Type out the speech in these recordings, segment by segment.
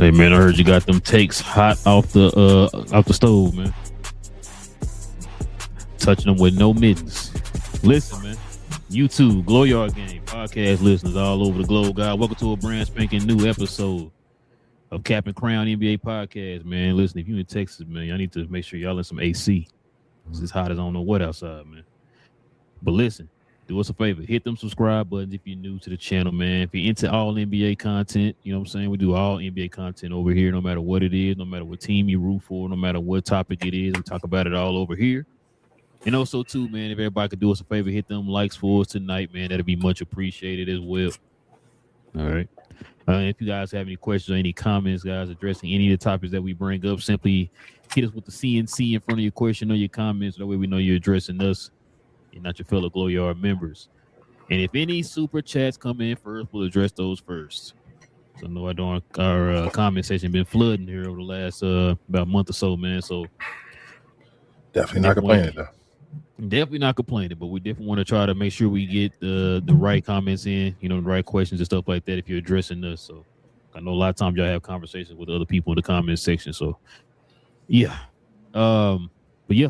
Hey man, I heard you got them takes hot off the stove, man. Touching them with no mittens. Listen, man. YouTube, Glow Yard Game, podcast listeners all over the globe, guys. Welcome to a brand spanking new episode of Cap and Crown NBA podcast, man. Listen, if you in Texas, man, y'all need to make sure y'all in some AC. It's hot as I don't know what outside, man. But listen, do us a favor, hit them subscribe buttons if you're new to the channel, man. If you're into all NBA content, you know what I'm saying? We do all NBA content over here, no matter what it is, no matter what team you root for, no matter what topic it is. We talk about it all over here. And also, too, man, if everybody could do us a favor, hit them likes for us tonight, man. That'd be much appreciated as well. All right. If you guys have any questions or any comments, guys, addressing any of the topics that we bring up, simply hit us with the CNC in front of your question or your comments. That way we know you're addressing us and not your fellow Glow Yard members. And if any super chats come in first, we'll address those first. So I know our comment section been flooding here over the last about a month or so, man. So definitely not complaining, though. Definitely not complaining, but we definitely want to try to make sure we get the right comments in, you know, the right questions and stuff like that if you're addressing us. So I know a lot of times y'all have conversations with other people in the comment section. So yeah. But yeah,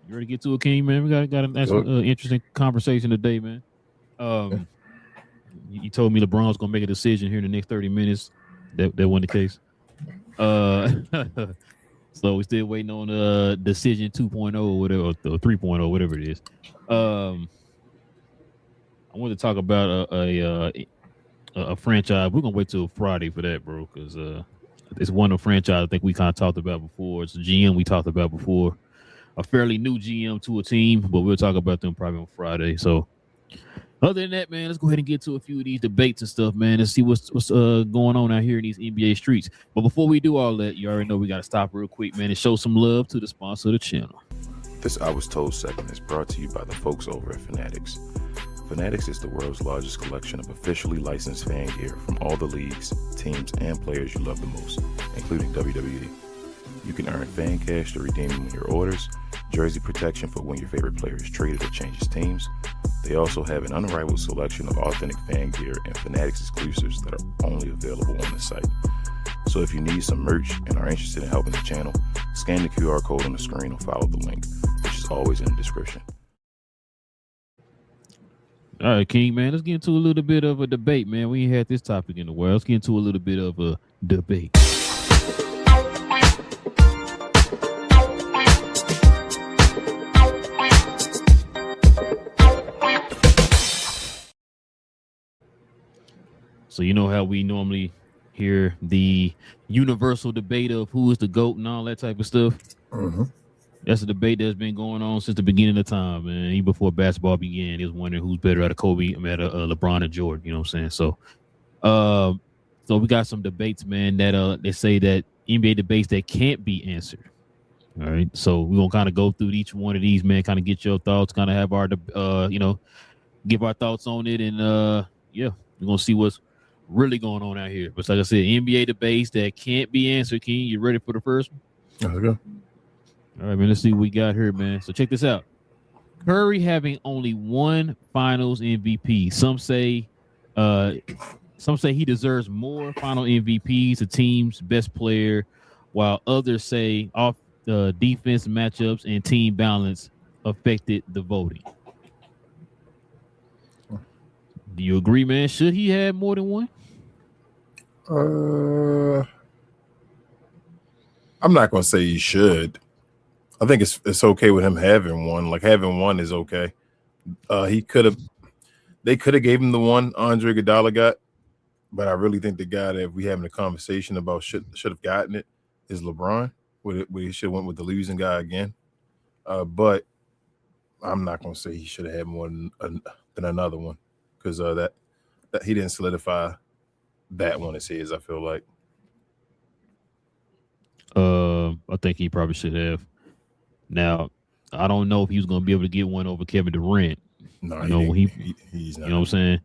you ready to get to it, King, man? We got an interesting conversation today, man. You told me LeBron's gonna make a decision here in the next 30 minutes. That wasn't the case. So we're still waiting on decision 2.0 or whatever, or 3.0, whatever it is. I wanted to talk about a franchise. We're gonna wait till Friday for that, bro, because it's one of the franchise I think we kind of talked about before. It's a GM we talked about before, a fairly new GM to a team, but we'll talk about them probably on Friday. So other than that, man, let's go ahead and get to a few of these debates and stuff, man, and see what's going on out here in these NBA streets. But before we do all that, you already know we got to stop real quick, man, and show some love to the sponsor of the channel. This I Was Told segment is brought to you by the folks over at Fanatics. Fanatics is the world's largest collection of officially licensed fan gear from all the leagues, teams, and players you love the most, including WWE. You can earn fan cash to redeem when your orders, jersey protection for when your favorite player is traded or changes teams. They also have an unrivaled selection of authentic fan gear and Fanatics exclusives that are only available on the site. So if you need some merch and are interested in helping the channel, scan the QR code on the screen or follow the link, which is always in the description. All right, King, man, let's get into a little bit of a debate, man. We ain't had this topic in a while. Let's get into a little bit of a debate. So you know how we normally hear the universal debate of who is the GOAT and all that type of stuff? Mm-hmm. That's a debate that's been going on since the beginning of time, man. Even before basketball began, he was wondering who's better out of Kobe, LeBron and Jordan, you know what I'm saying? So we got some debates, man, that they say that NBA debates that can't be answered. All right. So we're going to kind of go through each one of these, man, kind of get your thoughts, kind of have our, give our thoughts on it. And we're going to see what's really going on out here. But like I said, NBA debates that can't be answered. King, you ready for the first one? Let's go. All right, man. Let's see what we got here, man. So check this out. Curry having only one Finals MVP. Some say he deserves more Final MVPs, the team's best player, while others say off defense matchups and team balance affected the voting. Do you agree, man? Should he have more than one? I'm not gonna say he should. I think it's okay with him having one. Like having one is okay. They could have gave him the one Andre Iguodala got, but I really think the guy that we having a conversation about should have gotten it is LeBron. He should have went with the losing guy again. But I'm not gonna say he should have had more than another one because that he didn't solidify that one as his. I feel like. I think he probably should have. Now, I don't know if he was going to be able to get one over Kevin Durant. No, he's not. You know what I'm saying?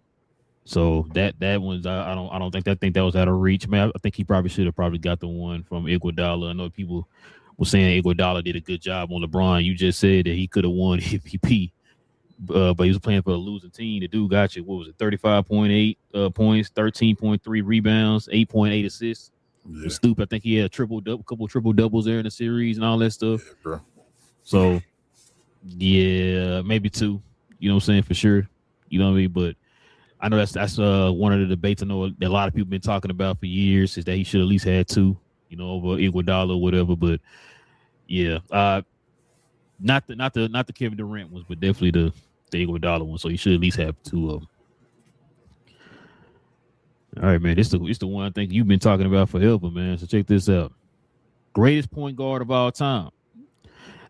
So that one's I think that was out of reach, man. I think he probably should have got the one from Iguodala. I know people were saying Iguodala did a good job on LeBron. You just said that he could have won MVP, but he was playing for a losing team. The dude got you. What was it? 35.8 points, 13.3 rebounds, 8.8 assists. Yeah. Stoop, I think he had a couple triple doubles there in the series and all that stuff. Yeah, bro. So, yeah, maybe 2. You know what I'm saying? For sure. You know what I mean? But I know that's one of the debates I know that a lot of people been talking about for years is that he should at least had 2, you know, over Iguodala or whatever. But yeah, not the Kevin Durant ones, but definitely the Iguodala one. So he should at least have 2 of them. All right, man. It's the one I think you've been talking about forever, man. So check this out. Greatest point guard of all time.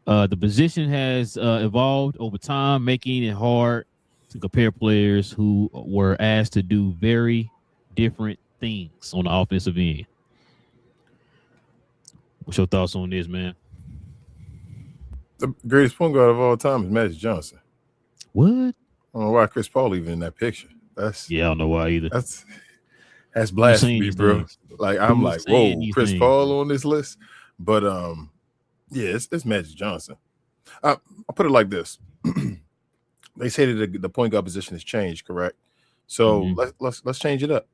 The position has evolved over time, making it hard to compare players who were asked to do very different things on the offensive end. What's your thoughts on this, man? The greatest point guard of all time is Magic Johnson. What? I don't know why Chris Paul even in that picture. I don't know why either. That's blasphemy, bro. Things? Like I'm like, whoa, Chris Paul on this list. But yeah, it's Magic Johnson. I'll put it like this. They say that the point guard position has changed, correct? So let's change it up.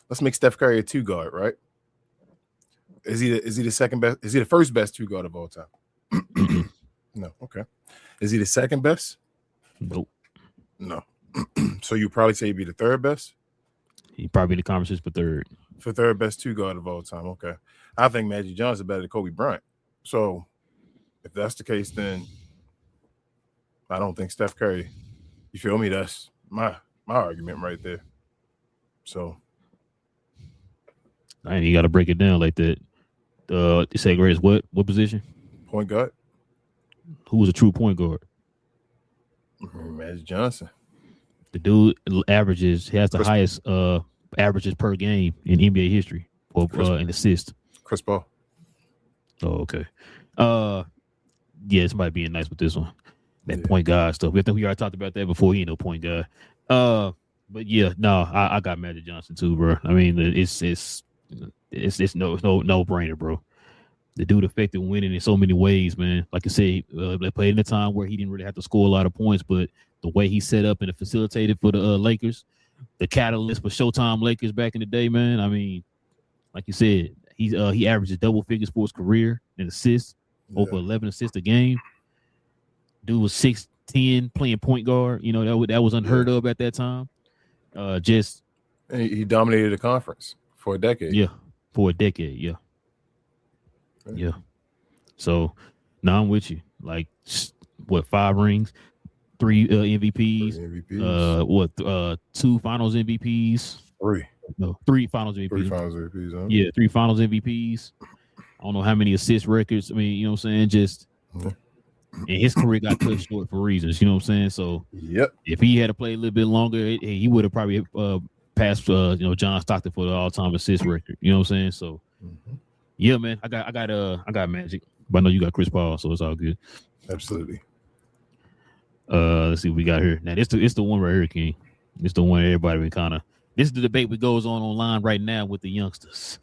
Let's make Steph Curry a 2 guard, right? Is he the second best? Is he the first best 2 guard of all time? No. Okay. Is he the second best? Nope. No. So you probably say he'd be the third best? He probably in the conversation for third. For third best 2 guard of all time. Okay. I think Magic Johnson better than Kobe Bryant. So if that's the case, then I don't think Steph Curry. You feel me? That's my argument right there. So I ain't you got to break it down like that. You say greatest what position? Point guard. Who was a true point guard? Magic Johnson. The dude he has the highest averages per game in NBA history or in assists. Chris Paul. Oh, okay. Yeah, somebody being nice with this one. That point guard stuff. I think we already talked about that before. He ain't no point guard. But yeah, no, I got Magic Johnson too, bro. I mean, it's no brainer, bro. The dude affected winning in so many ways, man. Like I said, they played in a time where he didn't really have to score a lot of points, but the way he set up and facilitated for the Lakers, the catalyst for Showtime Lakers back in the day, man. I mean, like you said, he averages double figures for his career in assists, over 11 assists a game. Dude was 6'10", playing point guard. You know, that was unheard of at that time. And he dominated the conference for a decade. Yeah, for a decade. Yeah. Yeah. So now I'm with you. Like, what, 5 rings, 3 MVPs, 2 Finals MVPs, 3 Finals MVPs. 3 Finals MVPs. Huh? Yeah, 3 Finals MVPs. I don't know how many assist records. I mean, you know what I'm saying? Just and his career got cut short for reasons. You know what I'm saying? So if he had to play a little bit longer, he would have probably passed John Stockton for the all-time assist record. You know what I'm saying? So. Yeah, man. I got Magic, but I know you got Chris Paul, so it's all good. Absolutely. Let's see what we got here. Now, it's the one right here, King. It's the one everybody been kind of. This is the debate that goes on online right now with the youngsters.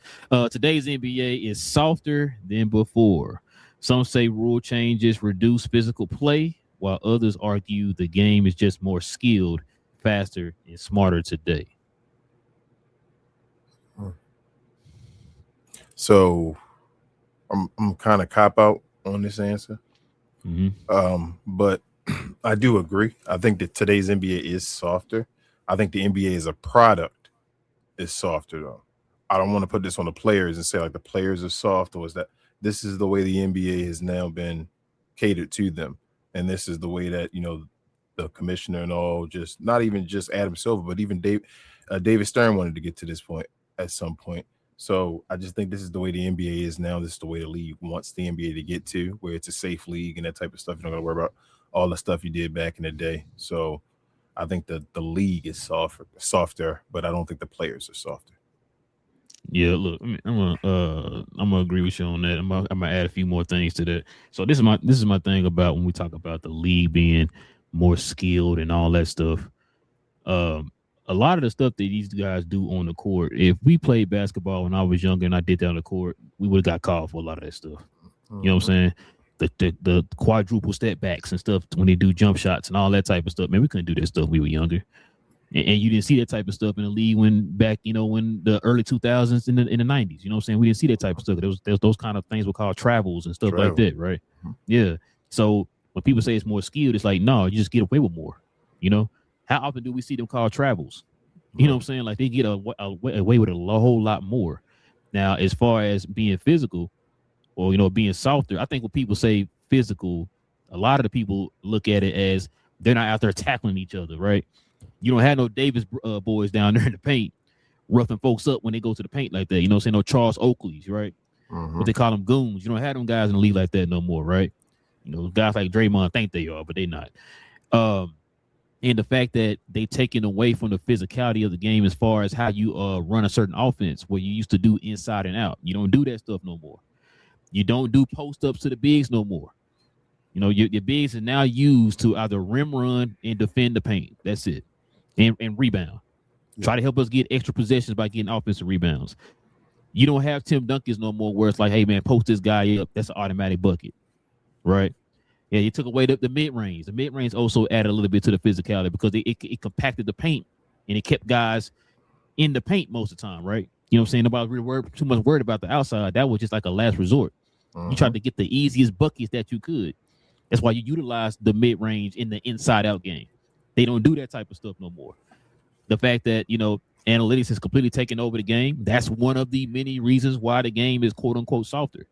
Today's NBA is softer than before. Some say rule changes reduce physical play, while others argue the game is just more skilled, faster, and smarter today. So I'm kind of cop out on this answer. But I do agree. I think that today's NBA is softer. I think the NBA as a product is softer though. I don't want to put this on the players and say like the players are soft or is that this is the way the NBA has now been catered to them, and this is the way that the commissioner and all, just not even just Adam Silver, but even David Stern wanted to get to this point at some point. So I just think this is the way the NBA is now. This is the way the league wants the NBA to get to, where it's a safe league and that type of stuff. You're not gonna worry about all the stuff you did back in the day. So I think the league is softer, but I don't think the players are softer. Yeah, look, I'm gonna agree with you on that. I'm gonna add a few more things to that. So this is my thing about when we talk about the league being more skilled and all that stuff. A lot of the stuff that these guys do on the court, if we played basketball when I was younger and I did that on the court, we would have got called for a lot of that stuff. You know what I'm saying? The quadruple step backs and stuff when they do jump shots and all that type of stuff. Man, we couldn't do that stuff when we were younger. And you didn't see that type of stuff in the league when the early 2000s in the 90s. You know what I'm saying? We didn't see that type of stuff. Those kind of things were called travels and stuff like that, right? Yeah. So when people say it's more skilled, it's like, no, you just get away with more. How often do we see them called travels? You know what I'm saying? Like they get away with a whole lot more. Now, as far as being physical or, being softer, I think when people say physical, a lot of the people look at it as they're not out there tackling each other, right? You don't have no Davis boys down there in the paint roughing folks up when they go to the paint like that. You know what I'm saying? No Charles Oakleys, right? But they call them goons. You don't have them guys in the league like that no more, right? Guys like Draymond think they are, but they not. And the fact that they taken away from the physicality of the game as far as how you run a certain offense, where you used to do inside and out. You don't do that stuff no more. You don't do post-ups to the bigs no more. Your bigs are now used to either rim run and defend the paint. That's it. And rebound. Yeah. Try to help us get extra possessions by getting offensive rebounds. You don't have Tim Duncan's no more where it's like, hey, man, post this guy up. That's an automatic bucket, right? Yeah, you took away the mid-range. The mid-range also added a little bit to the physicality because it compacted the paint and it kept guys in the paint most of the time, right? You know what I'm saying? Nobody really too much worried about the outside. That was just like a last resort. You tried to get the easiest buckets that you could. That's why you utilize the mid-range in the inside-out game. They don't do that type of stuff no more. The fact that, analytics has completely taken over the game, that's one of the many reasons why the game is quote-unquote softer.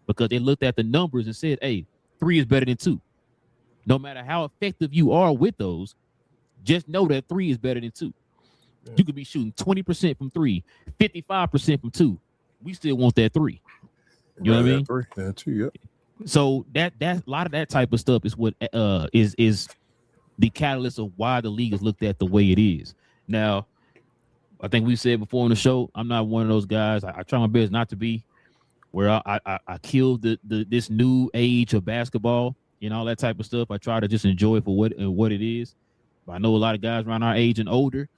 Because they looked at the numbers and said, hey, 3 is better than 2. No matter how effective you are with those, just know that 3 is better than 2. Yeah. You could be shooting 20% from 3, 55% from 2. We still want that 3. You know what I mean? 3, yeah, 2, yeah. So that a lot of that type of stuff is what is the catalyst of why the league is looked at the way it is. Now, I think we said before on the show, I'm not one of those guys. I try my best not to be, where I kill this new age of basketball and all that type of stuff. I try to just enjoy it for what it is. But I know a lot of guys around our age and older,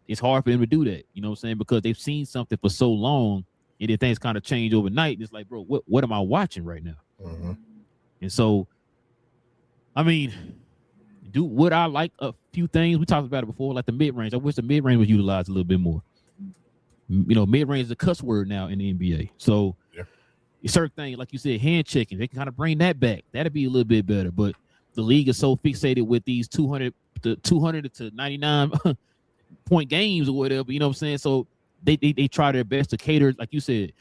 it's hard for them to do that. You know what I'm saying? Because they've seen something for so long, and then things kind of change overnight. It's like, bro, what am I watching right now? And so, I mean, would I like a few things? We talked about it before, like the mid-range. I wish the mid-range was utilized a little bit more. Mid-range is a cuss word now in the NBA. So, certain things, like you said, hand checking, they can kind of bring that back. That'd be a little bit better. But the league is so fixated with these 200 to 99 point games or whatever. You know what I'm saying? So they try their best to cater, like you said,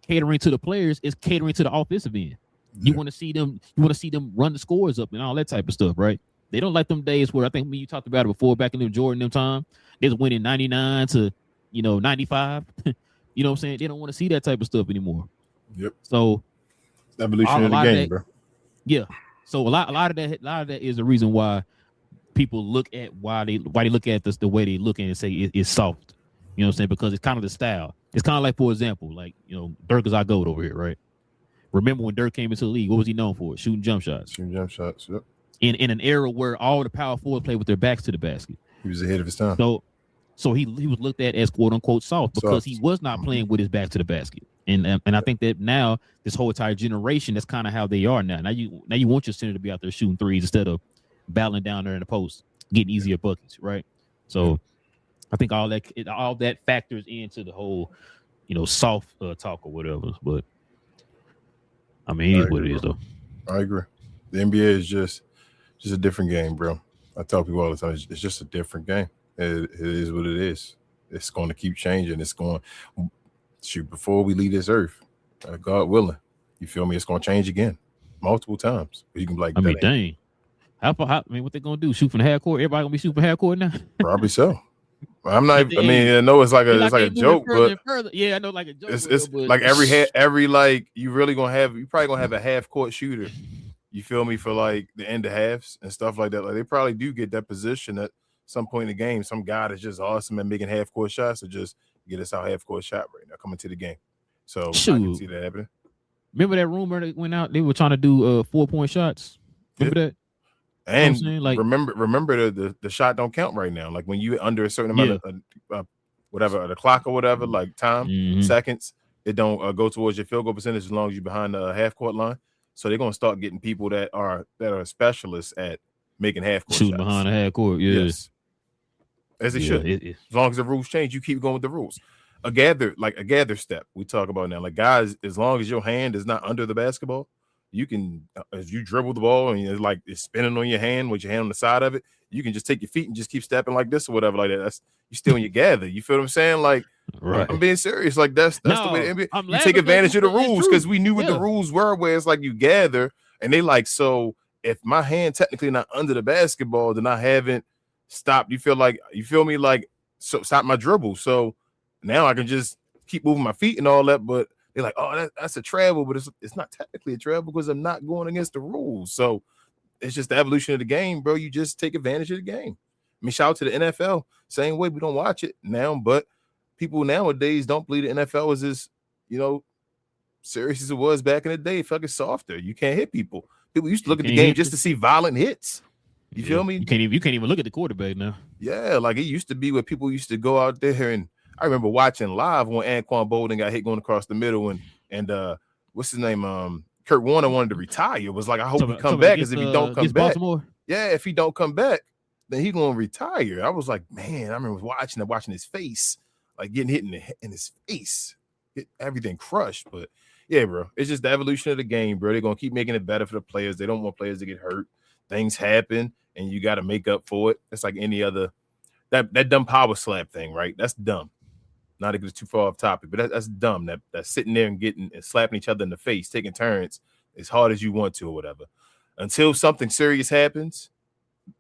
catering to the players is catering to the offensive end. You want to see them. You want to see them run the scores up and all that type of stuff, right? They don't like them days where I think when you talked about it before, back in the Jordan them time, they was winning 99 to 95. You know what I'm saying? They don't want to see that type of stuff anymore. Yep. So evolution of the game, bro. Yeah. So a lot of that is the reason why people look at why they look at this the way they look and say it's soft. You know what I'm saying? Because it's kind of the style. It's kind of like, for example, like Dirk is our GOAT over here, right? Remember when Dirk came into the league, what was he known for? Shooting jump shots. Yep. In an era where all the power forwards played with their backs to the basket. He was ahead of his time. So he was looked at as quote unquote soft because he was not playing with his back to the basket. And I think that now this whole entire generation, that's kind of how they are now. Now you want your center to be out there shooting threes instead of battling down there in the post, getting easier buckets, right? So I think all that factors into the whole, soft talk or whatever. But I mean, it is what it is, though. I agree. The NBA is just a different game, bro. I tell people all the time, it's just a different game. It is what it is. It's going to keep changing. It's going, before we leave this earth, God willing, You feel me? It's gonna change again, multiple times. You can be like, I mean, that ain't- dang. I mean, what they gonna do? Shoot from the half court? Everybody gonna be shooting from half court now? probably so. I'm not. But I mean, I know it's like they a ain't moving joke, further but and further. Yeah, I know, like a joke. it's but like every like you really gonna have. You probably gonna have a half court shooter. You feel me, for like the end of halves and stuff like that. Like they probably do get that position at some point in the game. Some guy that's just awesome at making half court shots to just get us our half court shot right now coming to the game. So I can see that happening. Remember that rumor that went out? They were trying to do 4-point shots. Remember that? And you know like, remember the shot don't count right now. Like when you under a certain amount of whatever the clock or whatever, like time seconds, it don't go towards your field goal percentage as long as you're behind the half court line. So they're gonna start getting people that are specialists at making half court shooting shots. behind the half court. Yeah. Yes, as they should. As long as the rules change, you keep going with the rules. A gather step we talk about now. Like guys, as long as your hand is not under the basketball, you can, as you dribble the ball and it's spinning on your hand with your hand on the side of it, you can just take your feet and just keep stepping like this or whatever like that. That's you still in your gather. You feel what I'm saying? Like, right. I'm being serious. Like that's the way the NBA. You take advantage of the rules because we knew what the rules were. Where it's like you gather and they like, so if my hand technically not under the basketball, then I haven't stopped. You feel me? Like, so stop my dribble. So now I can just keep moving my feet and all that, but they're like, oh, that's a travel, but it's not technically a travel because I'm not going against the rules. So it's just the evolution of the game, bro. You just take advantage of the game. I mean, shout out to the NFL. Same way, we don't watch it now, but people nowadays don't believe the NFL is as, serious as it was back in the day. Fucking softer. You can't hit people. People used to look at the game just to see violent hits. You feel me? You can't even look at the quarterback now. Yeah, like it used to be where people used to go out there and I remember watching live when Anquan Boldin got hit going across the middle and what's his name? Kurt Warner wanted to retire. It was like, I hope he come back because if he don't come back, if he don't come back, then he gonna retire. I was like, man, I remember watching his face, like getting hit in his face, get everything crushed. But yeah, bro, it's just the evolution of the game, bro. They're gonna keep making it better for the players. They don't want players to get hurt. Things happen, and you got to make up for it. It's like any other that dumb power slap thing, right? That's dumb. Not to get too far off topic, but that's dumb. That's sitting there and slapping each other in the face, taking turns as hard as you want to or whatever. Until something serious happens,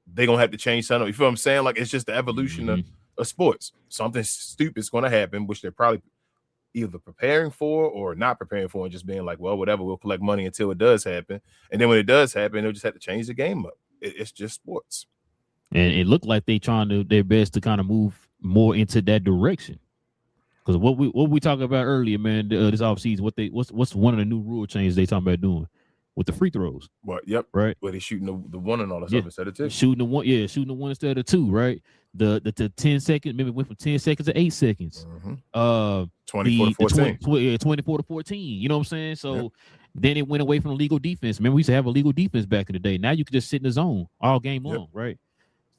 they're gonna have to change something. You feel what I'm saying? Like it's just the evolution of sports. Something stupid's gonna happen, which they're probably either preparing for or not preparing for, and just being like, well, whatever, we'll collect money until it does happen. And then when it does happen, they'll just have to change the game up. It's just sports. And it looked like they trying their best to kind of move more into that direction. Because what we talked about earlier, man, this offseason, what's one of the new rule changes they talking about doing with the free throws? What? Yep. Right. Where they shooting the one and all that stuff instead of two. Shooting the one instead of two. Right. The 10 seconds, maybe it went from 10 seconds to 8 seconds. 24 to 14. 24 to 14. You know what I'm saying? So then it went away from the legal defense. Remember, we used to have a legal defense back in the day. Now you can just sit in the zone all game long, right?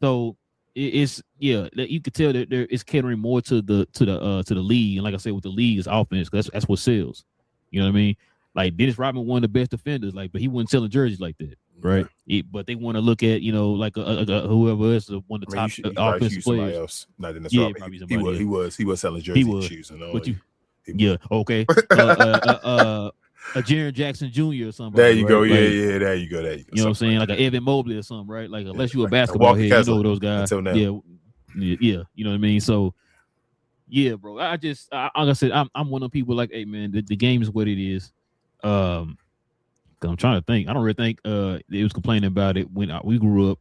So it's you could tell that it's catering more to the league, and like I said, with the league is offense. That's what sells. You know what I mean? Like Dennis Rodman, one of the best defenders, but he wasn't selling jerseys like that, right? But they want to look at like whoever is one of the top offensive players. Else. Not in he was selling jerseys and shoes and all. Okay. A Jaren Jackson Jr. or something. There you go. There you go. You know what I'm saying? Like an Evan Mobley or something, right? Like unless you're a basketball head, you know those guys. Until now. Yeah. You know what I mean? So yeah, bro. Like I said, I'm one of the people like, hey man, the game is what it is. I'm trying to think. I don't really think they was complaining about it when we grew up,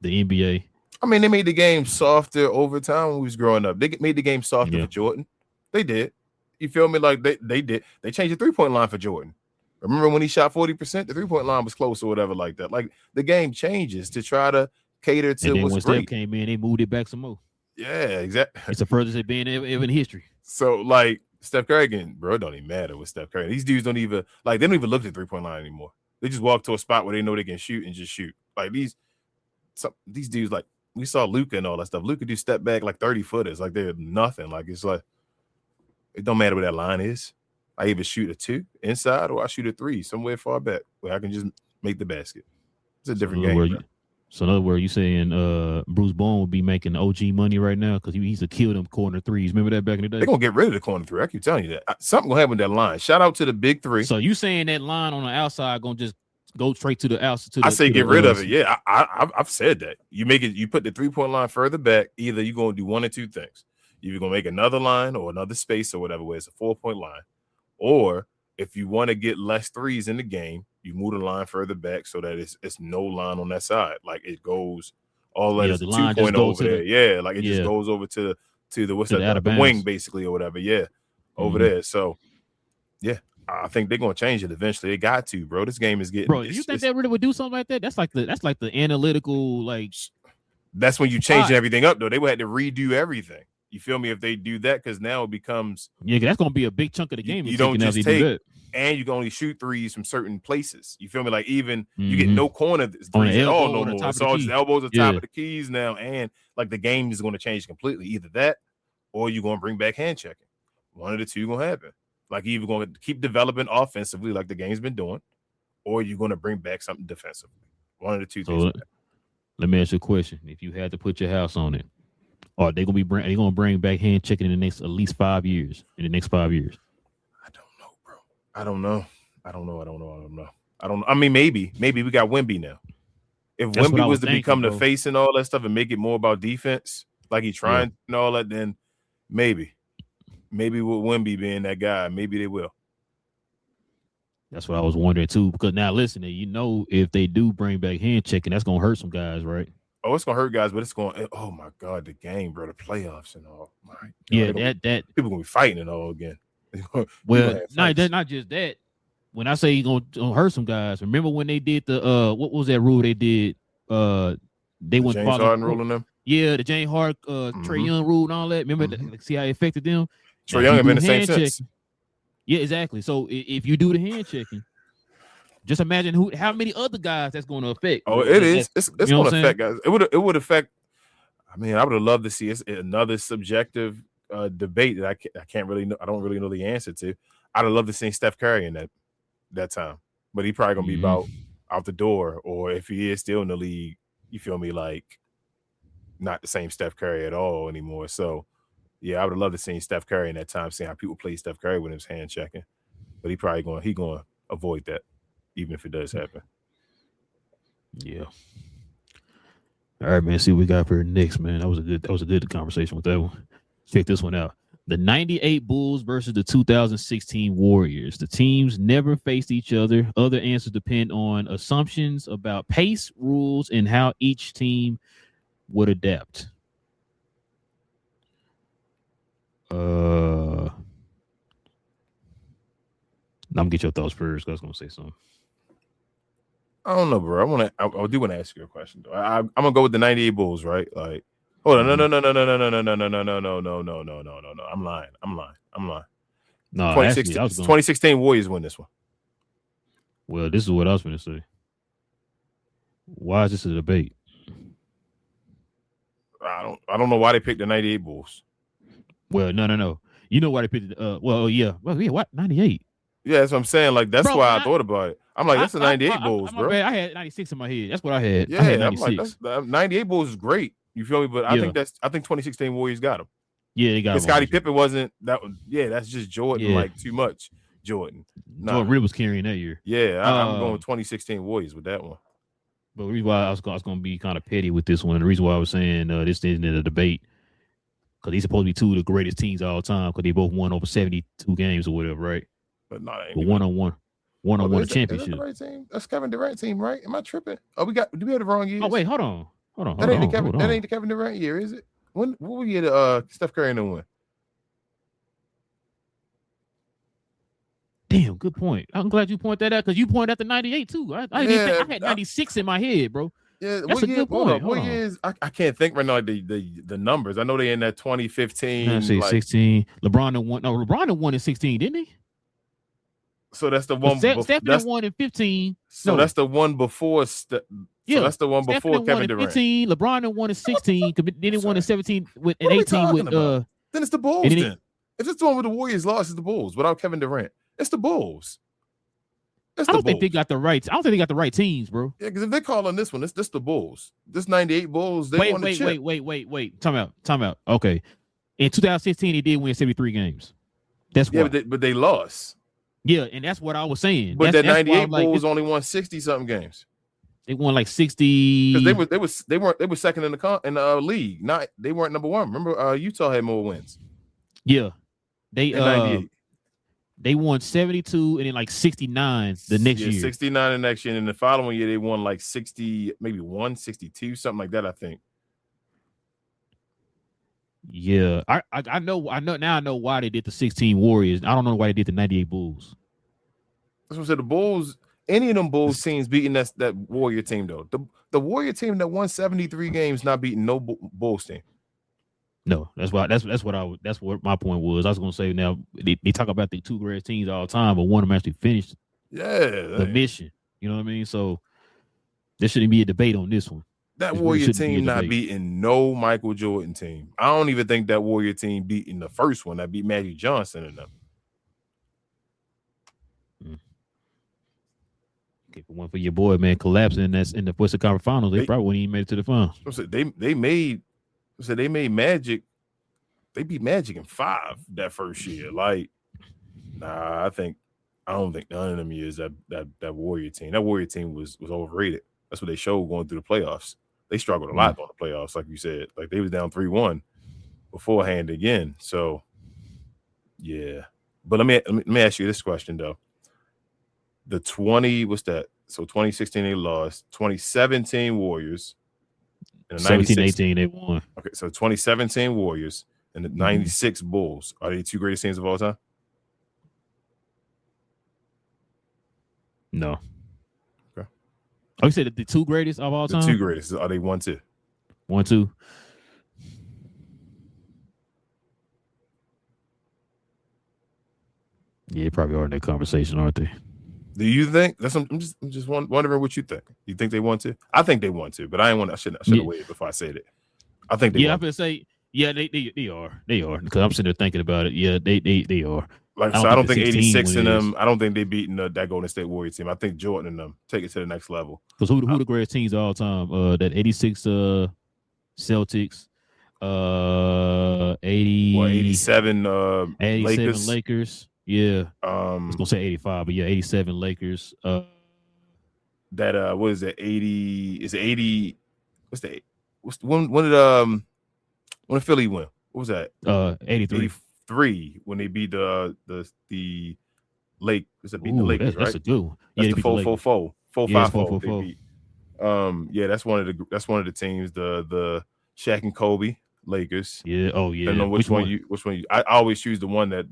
the NBA. I mean, they made the game softer over time when we was growing up. They made the game softer for Jordan. They did. You feel me? Like they did. They changed the 3-point line for Jordan. Remember when he shot 40%? The 3-point line was close or whatever like that. Like the game changes to try to cater to and then what's when great. Steph came in, they moved it back some more. Yeah, exactly. It's the furthest they've been ever in history. So like Steph Curry, bro, it don't even matter with Steph Curry. These dudes don't even they don't even look at the 3-point line anymore. They just walk to a spot where they know they can shoot and just shoot. Like these dudes, like we saw Luka and all that stuff. Luka do step back like 30 footers, like they're nothing. Like it's like it don't matter where that line is. I either shoot a 2 inside or I shoot a 3 somewhere far back where I can just make the basket. It's a different game. So in other words, you saying Bruce Bowen would be making OG money right now because he's a kill them corner threes. Remember that back in the day? They're gonna get rid of the corner three. I keep telling you that. Something gonna happen with that line. Shout out to the big three. So you saying that line on the outside gonna just go straight to the outside? I say get rid of it. Yeah, I've said that. You make it. You put the 3-point line further back. Either you're gonna do one or two things. You're gonna make another line or another space or whatever, where it's a 4-point line, or if you want to get less threes in the game, you move the line further back so that it's no line on that side. Like it goes all that is the 2-point over there. Yeah, like it just goes over to the what's that? The wing basically or whatever. Yeah, over there. So yeah, I think they're gonna change it eventually. They got to, bro. This game is getting. Bro, you think they really would do something like that? That's like the analytical like. That's when you changing everything up though. They would have to redo everything. You feel me? If they do that, because now it becomes that's gonna be a big chunk of the game. You don't just take, and you can only shoot threes from certain places. You feel me? Like even you get no corner threes at all no more. It's all just elbows at the top of the keys now, and like the game is going to change completely. Either that, or you're going to bring back hand checking. One of the two going to happen. Like you're either going to keep developing offensively, like the game's been doing, or you're going to bring back something defensively. One of the two things. Let me ask you a question: if you had to put your house on it. Or they gonna bring back hand checking in the next at least 5 years. In the next 5 years, I don't know, bro. I don't know. I mean, maybe we got Wemby now. If Wemby was to become the face and all that stuff and make it more about defense, like he's trying and all that, then maybe with Wemby being that guy, maybe they will. That's what I was wondering too. Because now, listen, if they do bring back hand checking, that's gonna hurt some guys, right? Oh, it's gonna hurt guys, but it's going. Oh my God, the game, bro, the playoffs and all. My God, that people gonna be fighting it all again. Well, not just that. When I say you're gonna hurt some guys, remember when they did the what was that rule they did? They went James Harden ruling them. Yeah, the James Harden, Trae Young rule and all that. Remember, see how it affected them. Trae Young have been the same sense. Yeah, exactly. So if you do the hand checking. Just imagine how many other guys that's going to affect. Oh, it is. It's going to affect guys. It would affect. I mean, I would have loved to see another subjective debate that I can't really know. I don't really know the answer to. I'd have loved to see Steph Curry in that time, but he probably gonna be about out the door, or if he is still in the league, you feel me, like not the same Steph Curry at all anymore. So yeah, I would have loved to see Steph Curry in that time, seeing how people play Steph Curry with his hand checking, but he probably going to avoid that. Even if it does happen. Yeah. All right, man. See what we got for next, man. That was a good conversation with that one. Check this one out. The 98 Bulls versus the 2016 Warriors. The teams never faced each other. Other answers depend on assumptions about pace, rules, and how each team would adapt. I'm gonna get your thoughts first. I was gonna say something. I don't know, bro. I do want to ask you a question though. I'm gonna go with the 98 Bulls, right? Like, hold on, no. I'm lying. No, 2016 Warriors win this one. Well, this is what I was gonna say. Why is this a debate? I don't know why they picked the 98 Bulls. Well, no. You know why they picked it? What 98? Yeah, that's what I'm saying. Like, that's why I thought about it. I'm like, that's the 98 Bulls, bro. I had 96 in my head. That's what I had. Yeah, I had 96. I'm like, 98 Bulls is great. You feel me? But I think 2016 Warriors got them. Yeah, they got him. Scottie Pippen wasn't that. Yeah, that's just Jordan. Like too much Jordan. Jordan really was carrying that year. Yeah, I'm going with 2016 Warriors with that one. But the reason why I was going to be kind of petty with this one, the reason why I was saying this isn't a debate, because they're supposed to be two of the greatest teams of all time, because they both won over 72 games or whatever, right? But not one-on-one championship. That's the right team. That's Kevin Durant team, right? Am I tripping? Oh, do we have the wrong year? Oh wait, hold on. That ain't the Kevin Durant year, is it? What year did Steph Curry and them win? Damn, good point. I'm glad you point that out, because you pointed out the 98 too. I had 96 in my head, bro. Yeah, that's a good point. What years? I can't think right now the numbers. I know they in that 2015. 16. LeBron won in 16, didn't he? So that's the one. Stephen won in 15. So that's the one before. So that's the one before Kevin Durant. 15. LeBron won in 16. Then he won in 17 and 18 with. Then it's the Bulls. Then if it's the one with the Warriors lost, it's the Bulls without Kevin Durant. It's the Bulls. It's I the don't think they Bulls. got the right. I don't think they got the right teams, bro. Yeah, because if they call on this one, this the Bulls. This 98 Bulls, they won the chip. Wait. Time out. Okay. In 2016, they did win 73 games. That's Yeah, why. but they lost. Yeah, and that's what I was saying. But that's that 98 why, Bulls only won 60-something games. they won like 60. Because they were second in the league. Not they weren't number one. Remember, Utah had more wins. Yeah, they In 98. They won 72 and then like 69 the next year. 69 the next year, and the following year they won like 60, maybe 162, something like that. I think. Yeah, I know now. I know why they did the 16 Warriors. I don't know why they did the 98 Bulls. That's what I said. The Bulls, any of them Bulls teams beating that Warrior team though. The Warrior team that won 73 games not beating no Bulls team. No, that's why. That's what my point was. I was gonna say now they talk about the two greatest teams all the time, but one of them actually finished the mission. You know what I mean? So there shouldn't be a debate on this one. That It Warrior really shouldn't be a team not debate. beating no Michael Jordan team. I don't even think that Warrior team beating the first one that beat Magic Johnson and them. Okay, but one for your boy, man, collapsing that's in the Western Conference Finals. They probably wouldn't even made it to the finals. They made Magic. They beat Magic in 5 that first year. Like, nah, I don't think none of them years that Warrior team. That Warrior team was overrated. That's what they showed going through the playoffs. They struggled a lot on the playoffs, like you said. Like they was down 3-1 beforehand again. So, yeah. But let me ask you this question though. The 2016 they lost. 2017 Warriors. And the 17-18 they won. Okay, so 2017 Warriors and the 96 Bulls. Are they two greatest teams of all time? No. Okay. Oh, you said the two greatest of all time? The two greatest. Are they 1-2? 1-2. Yeah, probably are in that conversation, aren't they? Do you think I'm just wondering what you think? You think they want to? I think they want to, but I should have waited before I said it. I think they I'm gonna say they are because I'm sitting there thinking about it. Yeah, they are. Like I don't think 86 in them. I don't think they beating that Golden State Warrior team. I think Jordan and them take it to the next level. Because who the greatest teams of all time? That 86 Celtics, 87 Lakers. Yeah. I was gonna say 85, but yeah, 87 Lakers. What is it? 80 is it 80? What's the when did Philly win? What was that? 83. 83 when they beat the Lake. Was it beat the Lakers, right? That's a good one. That's the 4-4-4. 4-5-4. They beat. Yeah, that's one of the teams. The Shaq and Kobe Lakers. Yeah. Oh yeah. I don't know which one you. I always choose the one that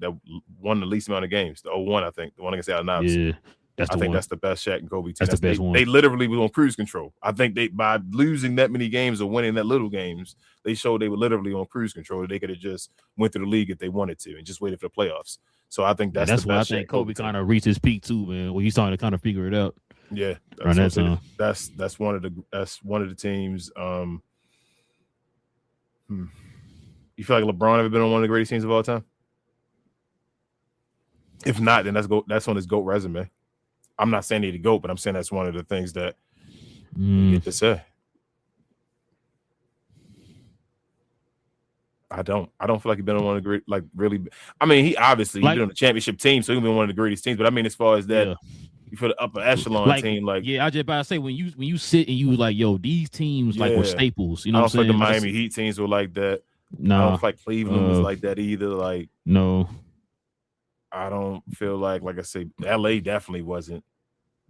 won the least amount of games. The 01, I think. The one against Allen Iverson. Yeah. I think that's the best Shaq and Kobe team. That's the best one. They literally was on cruise control. I think by losing that many games or winning that little games, they showed they were literally on cruise control. They could have just went to the league if they wanted to and just waited for the playoffs. So I think that's the why best I think Kobe kind of reached his peak too, man. When he's starting to kind of figure it out. Yeah, that's one of the teams. You feel like LeBron ever been on one of the greatest teams of all time? If not, then that's on his GOAT resume. I'm not saying he's the GOAT, but I'm saying that's one of the things that you get to say. I don't feel like he's been on one of the great, like really. I mean, he obviously he's been on the championship team, so he's been one of the greatest teams. But I mean, as far as that, you feel the upper echelon team, like I just about to say when you sit and you like, yo, these teams like were staples. You know, I what I'm saying? The Miami Heat teams were like that. No, I don't feel like Cleveland was like that either. Like no. I don't feel like I say, LA definitely wasn't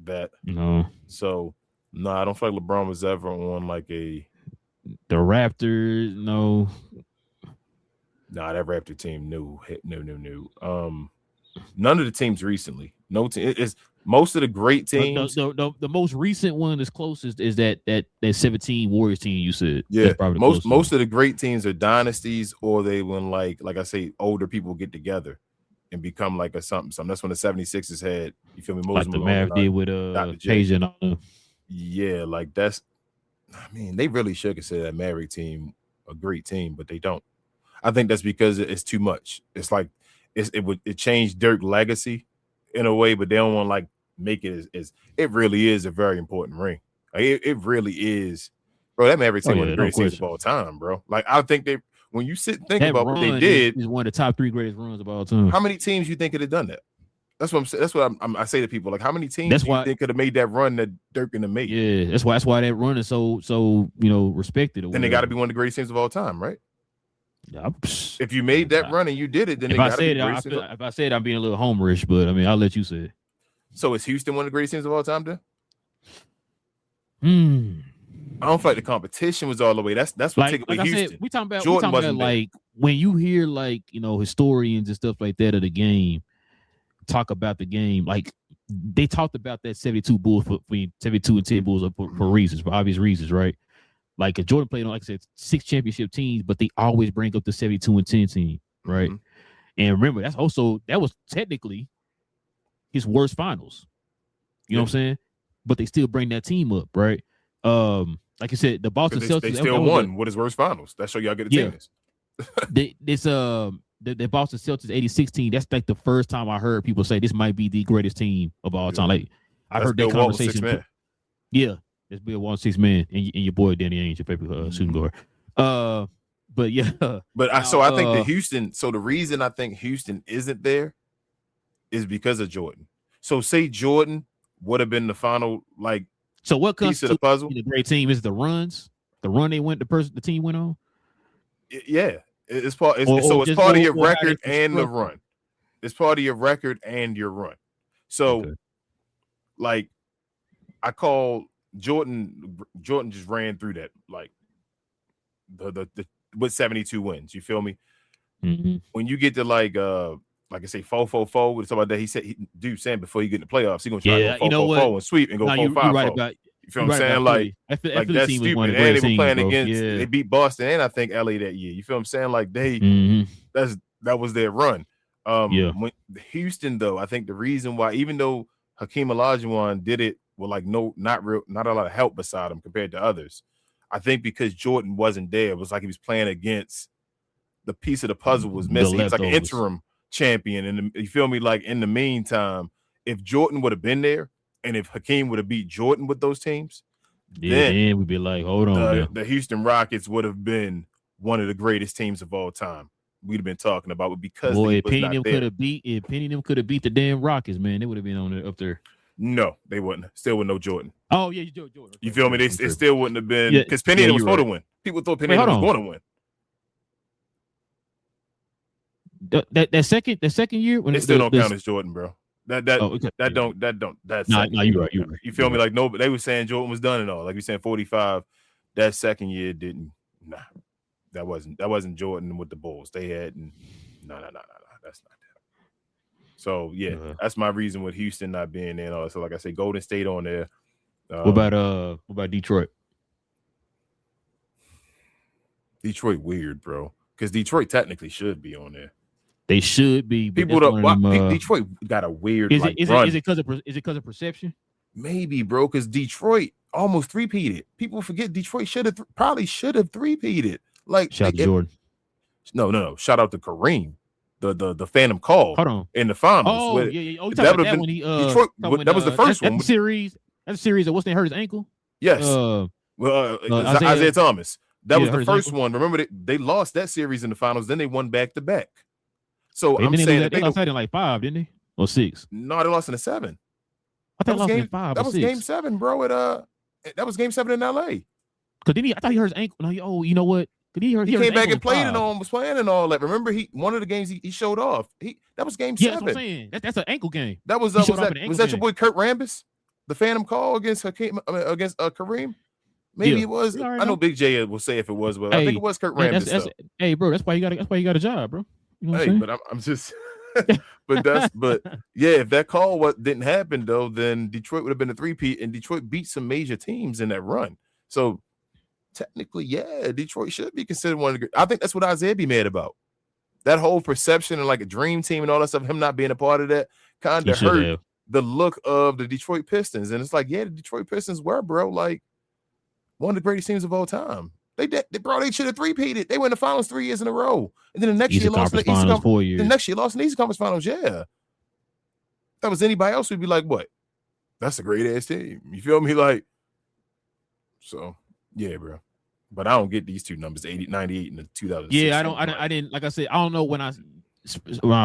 that. No. So, no, I don't feel like LeBron was ever on like the Raptors. No. Nah, that Raptor team, no. None of the teams recently. No team. It's most of the great teams. The most recent one that's closest is that 17 Warriors team you said. Yeah, most of the great teams are dynasties, or they when like I say, older people get together and become like a something. That's when the 76ers had, you feel me? Like the Mavs did with Page and all them. Yeah, like that's, I mean, they really should consider that Maverick team a great team, but they don't. I think that's because it's too much. It's like it changed Dirk's legacy in a way, but they don't want like make it as it really is a very important ring. Like, it really is, bro. That Mavericks team one of the greatest teams of all time, bro. Like I think when you sit and think about what they did, is one of the top 3 greatest runs of all time. How many teams you think could have done that? That's what I'm saying. That's what I say to people. Like, how many teams do you think could have made that run that Dirk and them made? Yeah, that's why that run is so respected. Then they got to be one of the greatest teams of all time, right? If you made that run and you did it, then if I said I'm being a little homerish, but I mean I'll let you say it. So is Houston one of the greatest teams of all time, then? I don't feel like the competition was all the way. That's particularly like Houston. Said, we talking about like when you hear like historians and stuff like that of the game talk about the game, like they talked about that 72 Bulls for 72 and 10 Bulls for reasons, for obvious reasons, right? Like if Jordan played on, like I said, 6 championship teams, but they always bring up the 72 and 10 team, right? Mm-hmm. And remember, that was technically his worst finals. You know what I'm saying? But they still bring that team up, right? Like I said, the Boston Celtics they still won with his worst finals. That show y'all good team is. The Boston Celtics 86 team. That's like the first time I heard people say this might be the greatest team of all time. Like I heard that conversation. Yeah, it's Bill Walton 6-man and your boy Danny Ainge, your favorite shooting guard. But yeah. But I think that Houston. So the reason I think Houston isn't there is because of Jordan. So say Jordan would have been the final So what piece of the puzzle? The great team is the run the team went on. Yeah, it's part. It's part of your record and the run. It's part of your record and your run. So, like, I call Jordan. Jordan just ran through that like the with 72 wins. You feel me? Mm-hmm. When you get to like I say 4-4-4 with somebody that he said saying before you get in the playoffs, he's gonna try to go 4-4-4 and sweep and go 4-5-4. You feel what I'm saying? Like that's stupid. And they were playing against they beat Boston and I think LA that year. You feel what I'm saying? Like that was their run. When Houston though, I think the reason why, even though Hakeem Olajuwon did it with like not a lot of help beside him compared to others, I think because Jordan wasn't there, it was like he was playing against the piece of the puzzle was missing. It's like an interim champion, and you feel me? Like in the meantime, if Jordan would have been there, and if Hakeem would have beat Jordan with those teams, then we'd be like, hold on, the Houston Rockets would have been one of the greatest teams of all time. We'd have been talking about it because if any of them could have beat the damn Rockets, man, they would have been up there. No, they wouldn't. Still with no Jordan. Oh yeah, Jordan. Okay. You feel me? It still wouldn't have been because Penny was going to win. People thought Penny was going to win. That second year when they still don't count as Jordan, bro. That's you're right. You feel me? Like no, but they were saying Jordan was done and all. Like you saying 45. That second year didn't. Nah, that wasn't Jordan with the Bulls. They had no. That's not that. So yeah, that's my reason with Houston not being there. And all. So like I say, Golden State on there. What about Detroit? Detroit weird, bro. Because Detroit technically should be on there. They should be. Detroit got a weird run. Is it because of perception? Maybe, bro. Because Detroit almost three-peated. People forget Detroit probably should have three-peated. Like shout out to Jordan. No. Shout out to Kareem. The Phantom Call. Hold on. In the finals. Oh yeah. Oh, that would have been Detroit. That was the first one. That's a series of what's name hurt his ankle. Yes. Isaiah Thomas. That was the first one. Remember they lost that series in the finals. Then they won back to back. So I'm saying they lost that in like 5, didn't they? Or 6? No, they lost in a 7. I thought they lost in 5. That was game 7, bro. That was game 7 in LA. Cause I thought he hurt his ankle. No, you know what? He came back and played and all, was playing and all that. Remember, one of the games he showed off. That was game 7. That's what I'm saying. That's an ankle game. That was that your boy Kurt Rambis? The Phantom Call against Kareem? Maybe it was. I know Big J will say if it was, but I think it was Kurt Rambis. Hey, bro, that's why you got a job, bro. You know but I'm just, but yeah, if that call didn't happen though, then Detroit would have been a 3-peat, and Detroit beat some major teams in that run. So technically, yeah, Detroit should be considered one of the. I think that's what Isaiah be mad about. That whole perception and like a dream team and all that stuff, him not being a part of that, kind of hurt the look of the Detroit Pistons. And it's like, yeah, the Detroit Pistons were, bro, like one of the greatest teams of all time. They should have 3-peated. They went to the finals 3 years in a row, and then the next year lost in the Eastern Conference. The next year lost in the Eastern Conference Finals. Yeah, if that was anybody else, we'd be like, what? That's a great ass team. You feel me? Like, so yeah, bro. But I don't get these two numbers, 80, 98 and the 2006. Yeah, I didn't like I said, I don't know when I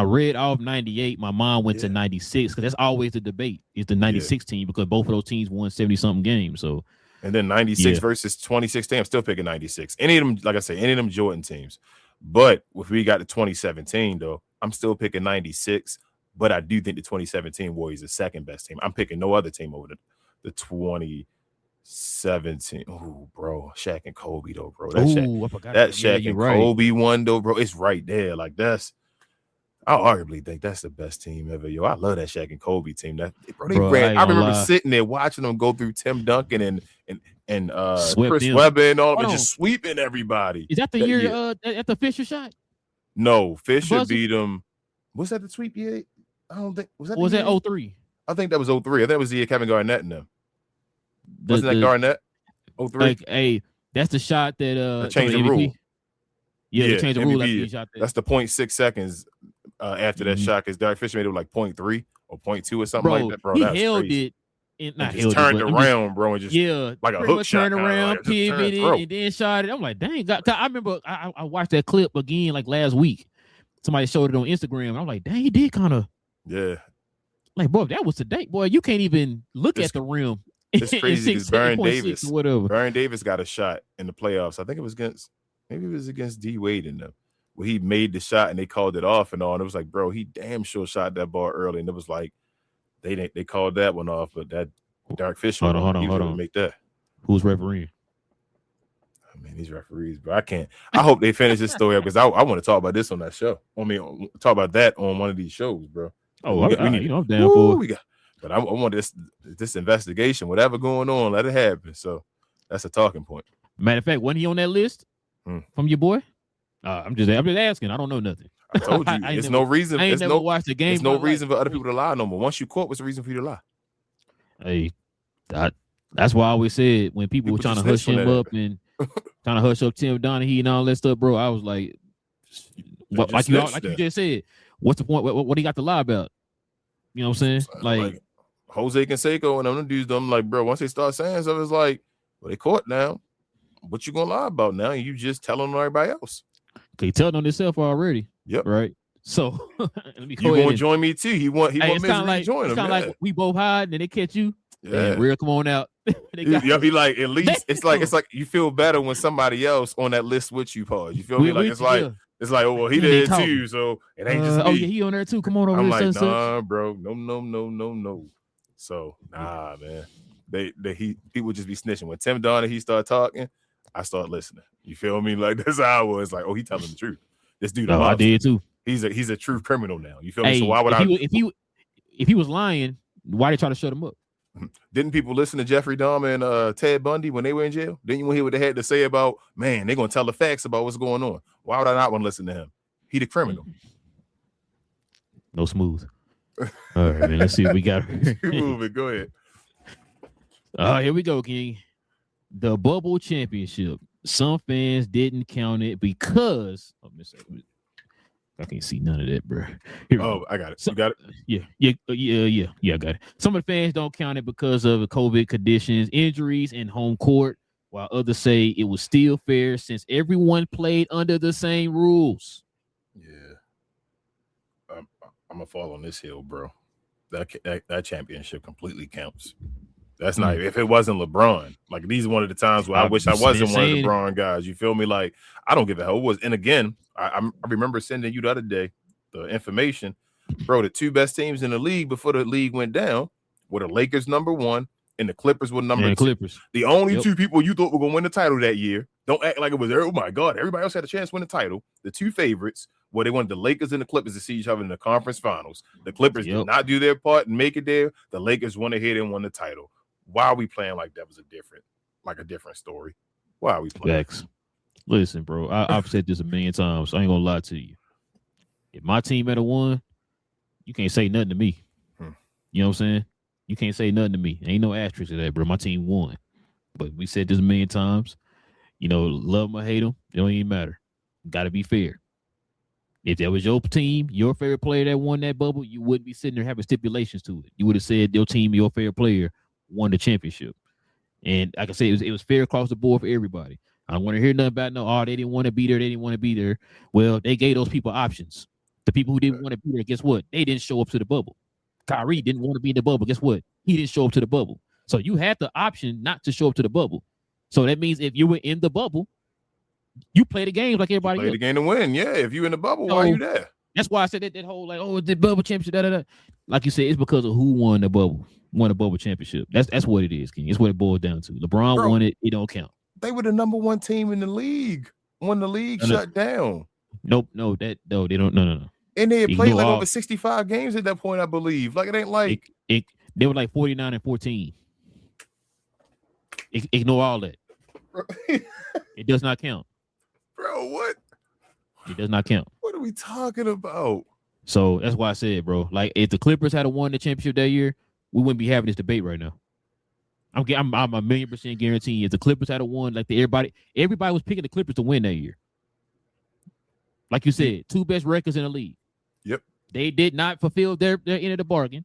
read off 98, my mind went to 96 because that's always the debate. Is the 96 team because both of those teams won 70-something games. So and then 96 versus 2016, I'm still picking 96. Any of them, like I say, any of them Jordan teams. But if we got to 2017, though, I'm still picking 96. But I do think the 2017 Warriors are the second best team. I'm picking no other team over the 2017. Oh, bro, Shaq and Kobe though, bro. That Shaq and Kobe one though, bro. It's right there. Like I arguably think that's the best team ever, yo. I love that Shaq and Kobe team. That bro, I remember sitting there watching them go through Tim Duncan and Chris Webber and all of them, just sweeping everybody. Is that the year at the Fisher shot? No, Fisher beat them. Was that the sweep year? I don't think was that 03? I think that was 03. I think that was the year Kevin Garnett and them. Wasn't that Garnett? 03? Like, hey, that's the shot that changed the rule. Yeah, they changed the rule after he shot that. That's the 0.6 seconds after that shot because Derek Fisher made it like 0.3 or 0.2 or something like that, bro. He held it. Just turned around, bro, and just like a hook shot. Turned around, pivoted, and then shot it. I'm like, dang. I remember I watched that clip again like last week. Somebody showed it on Instagram. I'm like, dang, he did kind of. Yeah. Like, boy, that was today. Boy, you can't even look at the rim. It's crazy because Baron Davis got a shot in the playoffs. I think it was against D Wade in them, where he made the shot and they called it off and all. And it was like, bro, he damn sure shot that ball early. And it was like, they called that one off, but that Derek Fisher, hold on. Make that. Who's refereeing? I mean, these referees, but I can't. I hope they finish this story up because I want to talk about this on that show. I mean, talk about that on one of these shows, bro. Oh, I'm down for it. But I want this investigation, whatever going on, let it happen. So that's a talking point. Matter of fact, wasn't he on that list from your boy? I'm just asking. I don't know nothing. I told you, there's no reason. I ain't never watched the game. There's no reason for other people to lie no more. Once you caught, what's the reason for you to lie? Hey, that's why I always said when people were trying to hush him up and trying to hush up Tim Donaghy and all that stuff, bro, I was like you just said, what's the point? What do you got to lie about? You know what I'm saying? Like Jose Canseco and them dudes, I'm like, bro, once they start saying stuff, it's like, well, they caught now. What you gonna lie about now? You just telling everybody else. He telling on himself already. Yep. Right. So let me you gonna join me too? He want me to join him. It's kind of like we both hide and they catch you. Yeah, real, come on out. He like at least it's like you feel better when somebody else on that list with you, Paul. You feel me? Like it's like oh well he did too, so it ain't just me. Oh yeah, he on there too. Come on over. I'm like nah, bro, no. So nah, man. He would just be snitching. When Tim Donaghy started talking, I started listening. You feel me? Like that's how I was. Like, oh, he telling the truth. This dude, I did too. He's a true criminal now. You feel me? So why would if he was lying, why they try to shut him up? Didn't people listen to Jeffrey Dahmer and Ted Bundy when they were in jail? Didn't you hear what they had to say about, man, they're gonna tell the facts about what's going on? Why would I not want to listen to him? He the criminal. No smooth. All right, man. Let's see what we got. Move it. Go ahead. Here we go, King. The bubble championship. Some fans didn't count it because I can't see none of that, bro. I got it. You got it? Yeah, I got it. Some of the fans don't count it because of COVID conditions, injuries, and home court, while others say it was still fair since everyone played under the same rules. Yeah. I'm going to fall on this hill, bro. That championship completely counts. That's not if it wasn't LeBron. Like these are one of the times where I wish I wasn't one of the LeBron guys. You feel me? Like I don't give a hell. It was, and again, I remember sending you the other day the information, bro. The two best teams in the league before the league went down were the Lakers #1 and the Clippers were number 2. Clippers. The only two people you thought were gonna win the title that year. Don't act like it was. Oh my God, everybody else had a chance to win the title. The two favorites. Well, they wanted the Lakers and the Clippers to see each other in the conference finals. The Clippers did not do their part and make it there. The Lakers went ahead and won the title. Why are we playing like that was a different story? Why are we playing? Facts. Listen, bro, I've said this a million times. I ain't gonna lie to you. If my team had won, you can't say nothing to me. You know what I'm saying? You can't say nothing to me. Ain't no asterisk to that, bro. My team won. But we said this a million times. You know, love them or hate them, it don't even matter. Got to be fair. If that was your team, your favorite player that won that bubble, you wouldn't be sitting there having stipulations to it. You would have said your team, your favorite player, won the championship. And like I said, it was fair across the board for everybody. I don't want to hear nothing about they didn't want to be there, they didn't want to be there. Well, they gave those people options. The people who didn't want to be there, guess what? They didn't show up to the bubble. Kyrie didn't want to be in the bubble. Guess what? He didn't show up to the bubble. So you had the option not to show up to the bubble. So that means if you were in the bubble, you play the games like everybody else. Play the game to win. Yeah, if you in the bubble, why are you there? That's why I said that whole the bubble championship. Like you said, it's because of who won the bubble championship. That's what it is, King. It's what it boils down to. LeBron won it. It don't count. They were the number one team in the league when the league shut down. Nope, they don't. No. And they had played like over 65 games at that point, I believe. Like it ain't like they were like 49-14. Ignore all that. It does not count. Bro, what? It does not count. What are we talking about? So that's why I said, bro, like if the Clippers had won the championship that year, we wouldn't be having this debate right now. I'm 1,000,000% guaranteeing if the Clippers had won, like everybody was picking the Clippers to win that year. Like you said, 2 best records in the league. Yep. They did not fulfill their end of the bargain.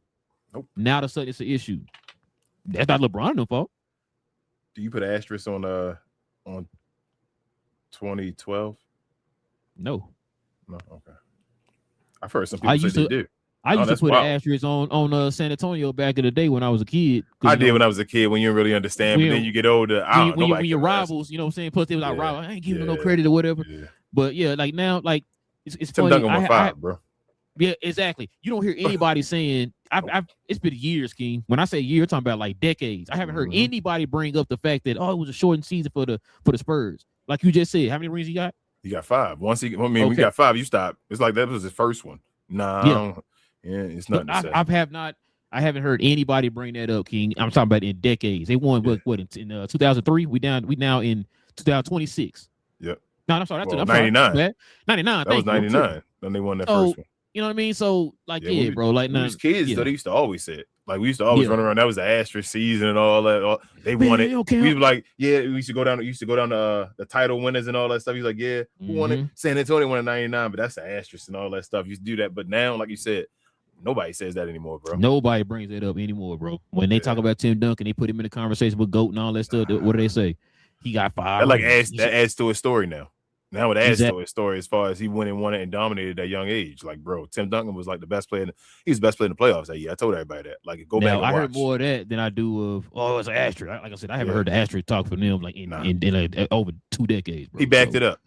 Nope. Now the sudden it's an issue. That's not LeBron's fault. Do you put an asterisk on 2012? No. Okay. I've heard some people say they do. I used to put an asterisk on San Antonio back in the day when I was a kid. I did when I was a kid when you didn't really understand, but then you get older. When your rivals, you know what I'm saying? Plus they was like rivals. I ain't giving no credit or whatever. Yeah. But yeah, like now, like it's Tim funny. Duncan 5, bro. Yeah, exactly. You don't hear anybody saying it's been years, King. When I say year, I'm talking about like decades. I haven't heard anybody bring up the fact that it was a shortened season for the Spurs. Like you just said, how many rings he got? He got 5. We got 5. You stop. It's like that was his first one. Nah, it's nothing. I haven't heard anybody bring that up, King. I'm talking about in decades. They won what in 2003. We now in 2026. Yep. No, I'm sorry. That's 99. 99. That was 99. Then they won that first one. You know what I mean? So, like, bro. Like, we was kids, though. They used to always say it. Like, we used to always run around. That was the asterisk season and all that. They won it. We were like, we used to go down. The title winners and all that stuff. He's like, who won it? San Antonio won in 99, but that's the asterisk and all that stuff. You used to do that, but now, like you said, nobody says that anymore, bro. Nobody brings it up anymore, bro. When they talk about Tim Duncan, they put him in the conversation with GOAT and all that stuff. What do they say? He got 5. That adds to his story now. Now it adds to his story as far as he won it and dominated at that young age. Like, bro, Tim Duncan was like the best player. He was the best player in the playoffs that year. I told everybody that. Like, go back and watch. I heard more of that than I do of, it's an asterisk. Like I said, I haven't heard the asterisk talk from them like in over 2 decades, bro. He backed it up.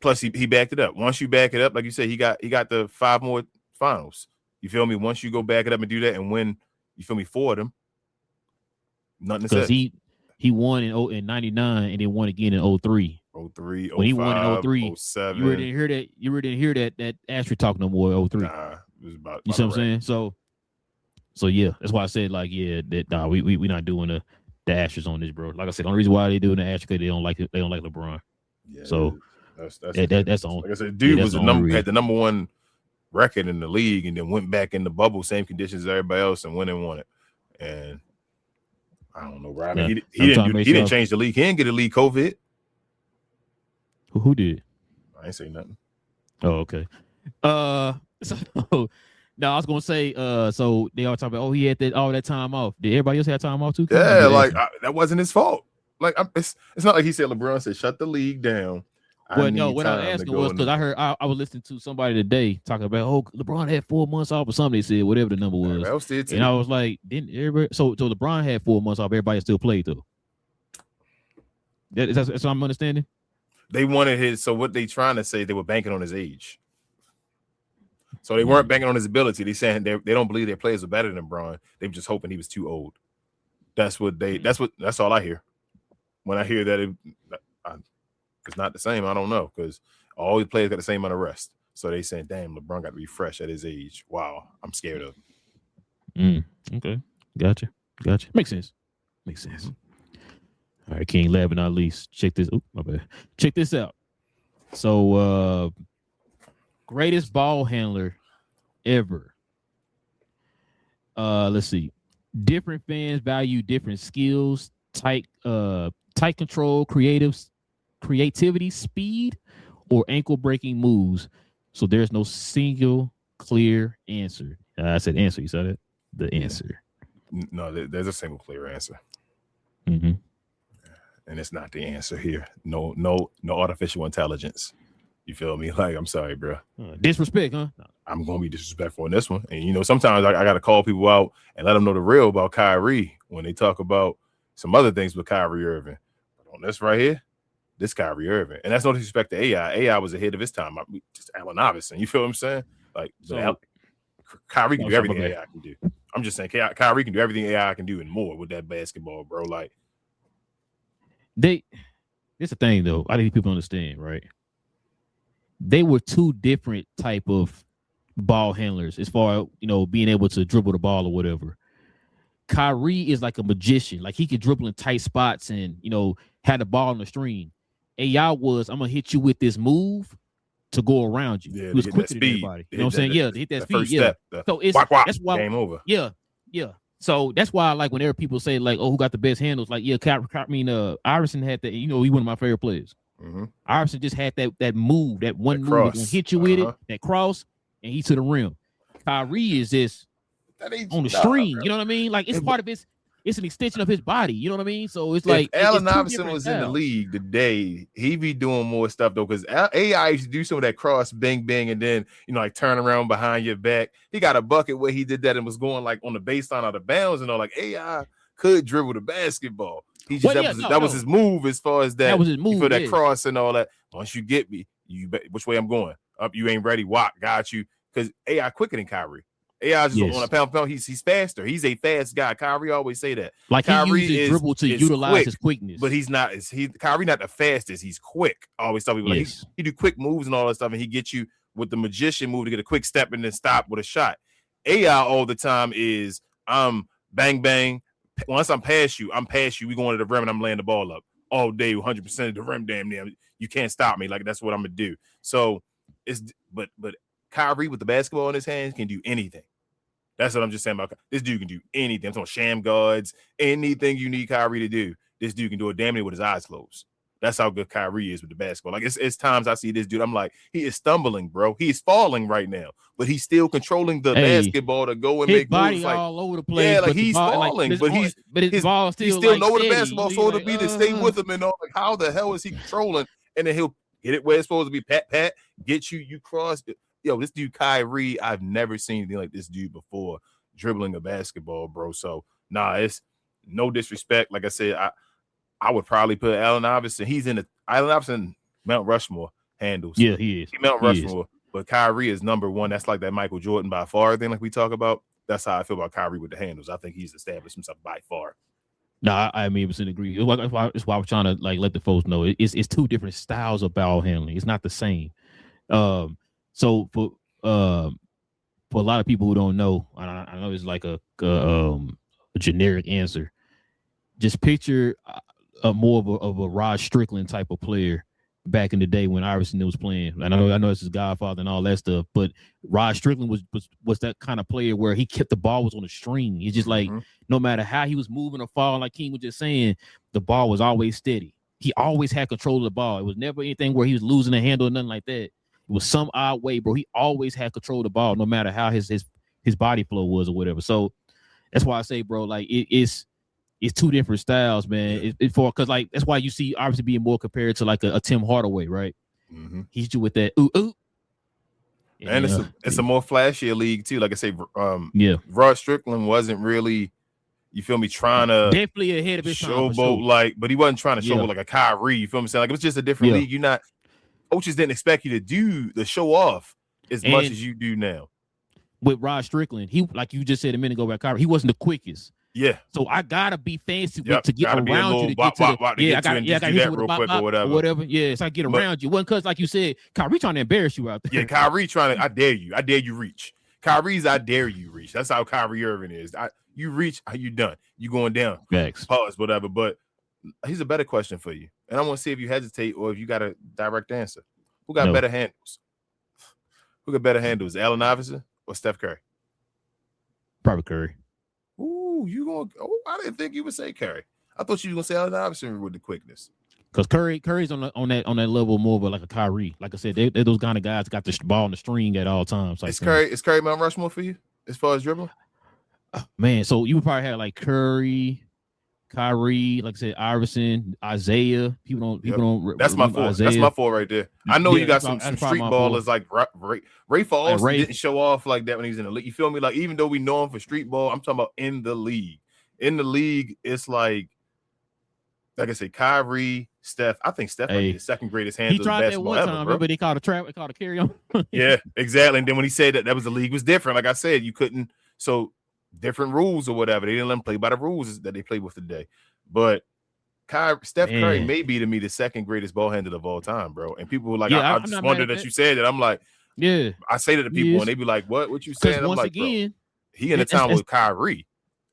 Plus, he backed it up. Once you back it up, like you said, he got the 5 more finals. You feel me? Once you go back it up and do that and win, you feel me, 4 of them, nothing to say. Because he won in 99 and then won again in 03. 03, 05, when he won in 03, 07. You really didn't hear that asterisk talk no more in 03. Nah, it was about you see what I'm saying? So yeah, that's why I said like we not doing the asterisk on this, bro. Like I said, the only reason why they doing the asterisk because they don't like LeBron. Yeah, so that's the only. Like I said, dude was had the number 1 record in the league and then went back in the bubble, same conditions as everybody else, and went and won it. And I don't know, Rob. He didn't change the league. He didn't get a league COVID. Who did? I ain't say nothing. Oh, okay. So no, I was gonna say. So they all talking about. Oh, he had all that time off. Did everybody else have time off too? Yeah, like that wasn't his fault. Like it's not like he said. LeBron said, "Shut the league down." Well, no. What I was asking was because I heard I was listening to somebody today talking about LeBron had 4 months off or something. They said whatever the number was, and I was like, didn't everybody? So LeBron had 4 months off. Everybody still played though. That's what I'm understanding. They wanted his. So what they trying to say? They were banking on his age. So they weren't banking on his ability. They saying they don't believe their players are better than Bron. They were just hoping he was too old. That's all I hear. When I hear that it's not the same, I don't know because all the players got the same amount of rest. So they saying, damn, LeBron got to be fresh at his age. Wow, I'm scared of him. Okay, gotcha. Makes sense. All right, King, last but not least, check this. Oh, my bad. Check this out. So, greatest ball handler ever. Let's see. Different fans value different skills, tight control, creativity, speed, or ankle breaking moves. So there's no single clear answer. I said answer. You said it. The answer. No, there's a single clear answer, Mm-hmm. and it's not the answer here. No artificial intelligence. You feel me? Like, I'm sorry, bro. Disrespect, huh? I'm gonna be disrespectful in this one. And sometimes I got to call people out and let them know the real about Kyrie when they talk about some other things with Kyrie Irving. But on this right here, this Kyrie Irving, and that's no disrespect to AI. AI was ahead of his time. Just Allen Iverson. You feel what I'm saying? Like, So, Kyrie can do everything okay. AI can do. I'm just saying, Kyrie can do everything AI can do and more with that basketball, bro. Like, it's the thing though. I think people understand, right? They were two different type of ball handlers as far as being able to dribble the ball or whatever. Kyrie is like a magician. Like he could dribble in tight spots and had the ball on the string. AI was, I'm gonna hit you with this move to go around you. yeah, He was to get quicker that than speed. everybody. You know what I'm saying? Yeah, to hit that speed. First Yeah. step. So it's that's why game over. Yeah. So that's why, like, whenever people say, like, "Oh, who got the best handles?" Like, yeah, Iverson had that. He's one of my favorite players. Mm-hmm. Iverson just had that move, that one That move cross. that's gonna hit you with it, that cross, and he to the rim. Kyrie is just on the string. Bro. You know what I mean? Like, it's part of his. It's an extension of his body. You know what I mean? So it's like if Allen it's two Iverson different was in the styles. league today, he'd be doing more stuff though. Because AI used to do some of that cross, bang, bang, and then like turn around behind your back. He got a bucket where he did that and was going like on the baseline out of bounds and all. Like AI could dribble the basketball. He just that was his move as far as that. That was his move. For that cross and all that. Once you get me, which way I'm going? Up, you ain't ready. Walk, got you. Because AI quicker than Kyrie. AI is on a pound. He's faster. He's a fast guy. Kyrie always say that. Like Kyrie he uses dribble to utilize his quickness. But he's not. Kyrie not the fastest. He's quick. I always tell people like he do quick moves and all that stuff, and he gets you with the magician move to get a quick step and then stop with a shot. AI all the time is bang bang. Once I'm past you. We going to the rim and I'm laying the ball up all day, 100% of the rim. Damn near. You can't stop me. Like that's what I'm gonna do. So but Kyrie with the basketball in his hands can do anything. That's what I'm just saying about this dude can do anything. I'm talking sham guards, anything you need Kyrie to do. This dude can do it damn near with his eyes closed. That's how good Kyrie is with the basketball. Like it's times I see this dude, I'm like, he is stumbling, bro. He is falling right now, but he's still controlling the basketball to go and his make body moves. Like, all over the place. Yeah, like he's falling, but his ball still know where the basketball's supposed to be to stay with him and all. Like, how the hell is he controlling? And then he'll get it where it's supposed to be. Pat, get you cross. Yo, this dude Kyrie, I've never seen anything like this dude before. Dribbling a basketball, bro. So it's no disrespect. Like I said, I would probably put Allen Iverson. He's in the Allen Iverson Mount Rushmore handles. Yeah, he is. Mount Rushmore, but Kyrie is number one. That's like that Michael Jordan by far thing, like we talk about. That's how I feel about Kyrie with the handles. I think he's established himself by far. No, I 100% agree. That's why I was trying to like let the folks know it's two different styles of ball handling. It's not the same. So for a lot of people who don't know, I know it's like a generic answer. Just picture more of a Rod Strickland type of player back in the day when Iverson was playing. And I know it's his godfather and all that stuff, but Rod Strickland was that kind of player where he kept the ball was on a string. He's just like no matter how he was moving or falling, like King was just saying, the ball was always steady. He always had control of the ball. It was never anything where he was losing a handle or nothing like that. It was some odd way, bro. He always had control of the ball, no matter how his body flow was or whatever. So that's why I say, bro, like it's two different styles, man. Because like that's why you see obviously being more compared to like a Tim Hardaway, right? He's just with that ooh. And it's a more flashier league too. Like I say, Rod Strickland wasn't really, you feel me, trying to definitely ahead of his showboat but he wasn't trying to showboat like a Kyrie. You feel me? Like it was just a different league. You're not. Coaches didn't expect you to do the show off as much as you do now. With Rod Strickland, he like you just said a minute ago about Kyrie, he wasn't the quickest. Yeah. So I gotta be fancy to get around you to get to I gotta hit you real quick or whatever. Yeah, so I get around you. It wasn't because like you said, Kyrie trying to embarrass you out there. Yeah, Kyrie trying to. I dare you reach. Kyrie's I dare you reach. That's how Kyrie Irving is. You reach, you done. You going down. Thanks. Pause, whatever. But here's a better question for you, and I want to see if you hesitate or if you got a direct answer. Who got better handles? Who got better handles, Allen Iverson or Steph Curry? Probably Curry. Ooh, you going? Oh, I didn't think you would say Curry. I thought you were gonna say Allen Iverson with the quickness. Because Curry's on that level more of like a Kyrie. Like I said, they're those kind of guys got the ball on the string at all times. Is Curry Mount Rushmore for you as far as dribbling? Man, so you would probably have like Curry, Kyrie, like I said, Iverson, Isaiah. People don't. That's my four. That's my four right there. I know you got some street ballers like Ray Falls didn't show off like that when he's in the league. You feel me? Like even though we know him for street ball, I'm talking about in the league. In the league, it's like I say, Kyrie, Steph. I think Steph might be the second greatest handler of basketball ever, bro. Remember they called a carry on. Yeah, exactly. And then when he said that was the league was different, like I said, you couldn't. So different rules or whatever. They didn't let him play by the rules that they played with today. But Steph Curry may be to me the second greatest ball handler of all time, bro. And people were like, I just wondered that you said that. I'm like, yeah. I say that to people and they be like, what you saying? I'm like, again, bro, he in the time with Kyrie.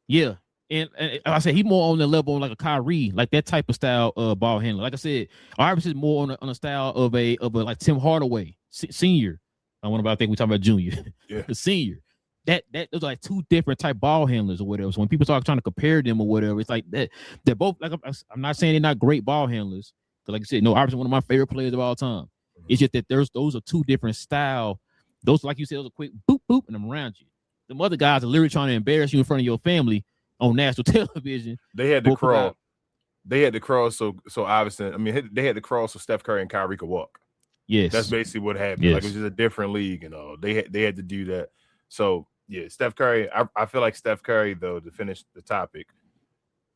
Yeah. And I said he more on the level like a Kyrie, like that type of style ball handler. Like I said, Iverson is more on a style of a like Tim Hardaway senior. I think we talking about junior, the senior. That those are like two different type ball handlers or whatever. So when people start trying to compare them or whatever, it's like that they're both like I'm not saying they're not great ball handlers. Because like I said, no, Iverson one of my favorite players of all time. It's just that those are two different style. Those, like you said, those are quick boop boop and I'm around you. The other guys are literally trying to embarrass you in front of your family on national television. They had to crawl. They had to crawl so Iverson. I mean, they had to crawl so Steph Curry and Kyrie could walk. Yes, that's basically what happened. Yes. Like it was just a different league and all. They had to do that. So yeah, Steph Curry. I feel like Steph Curry, though, to finish the topic,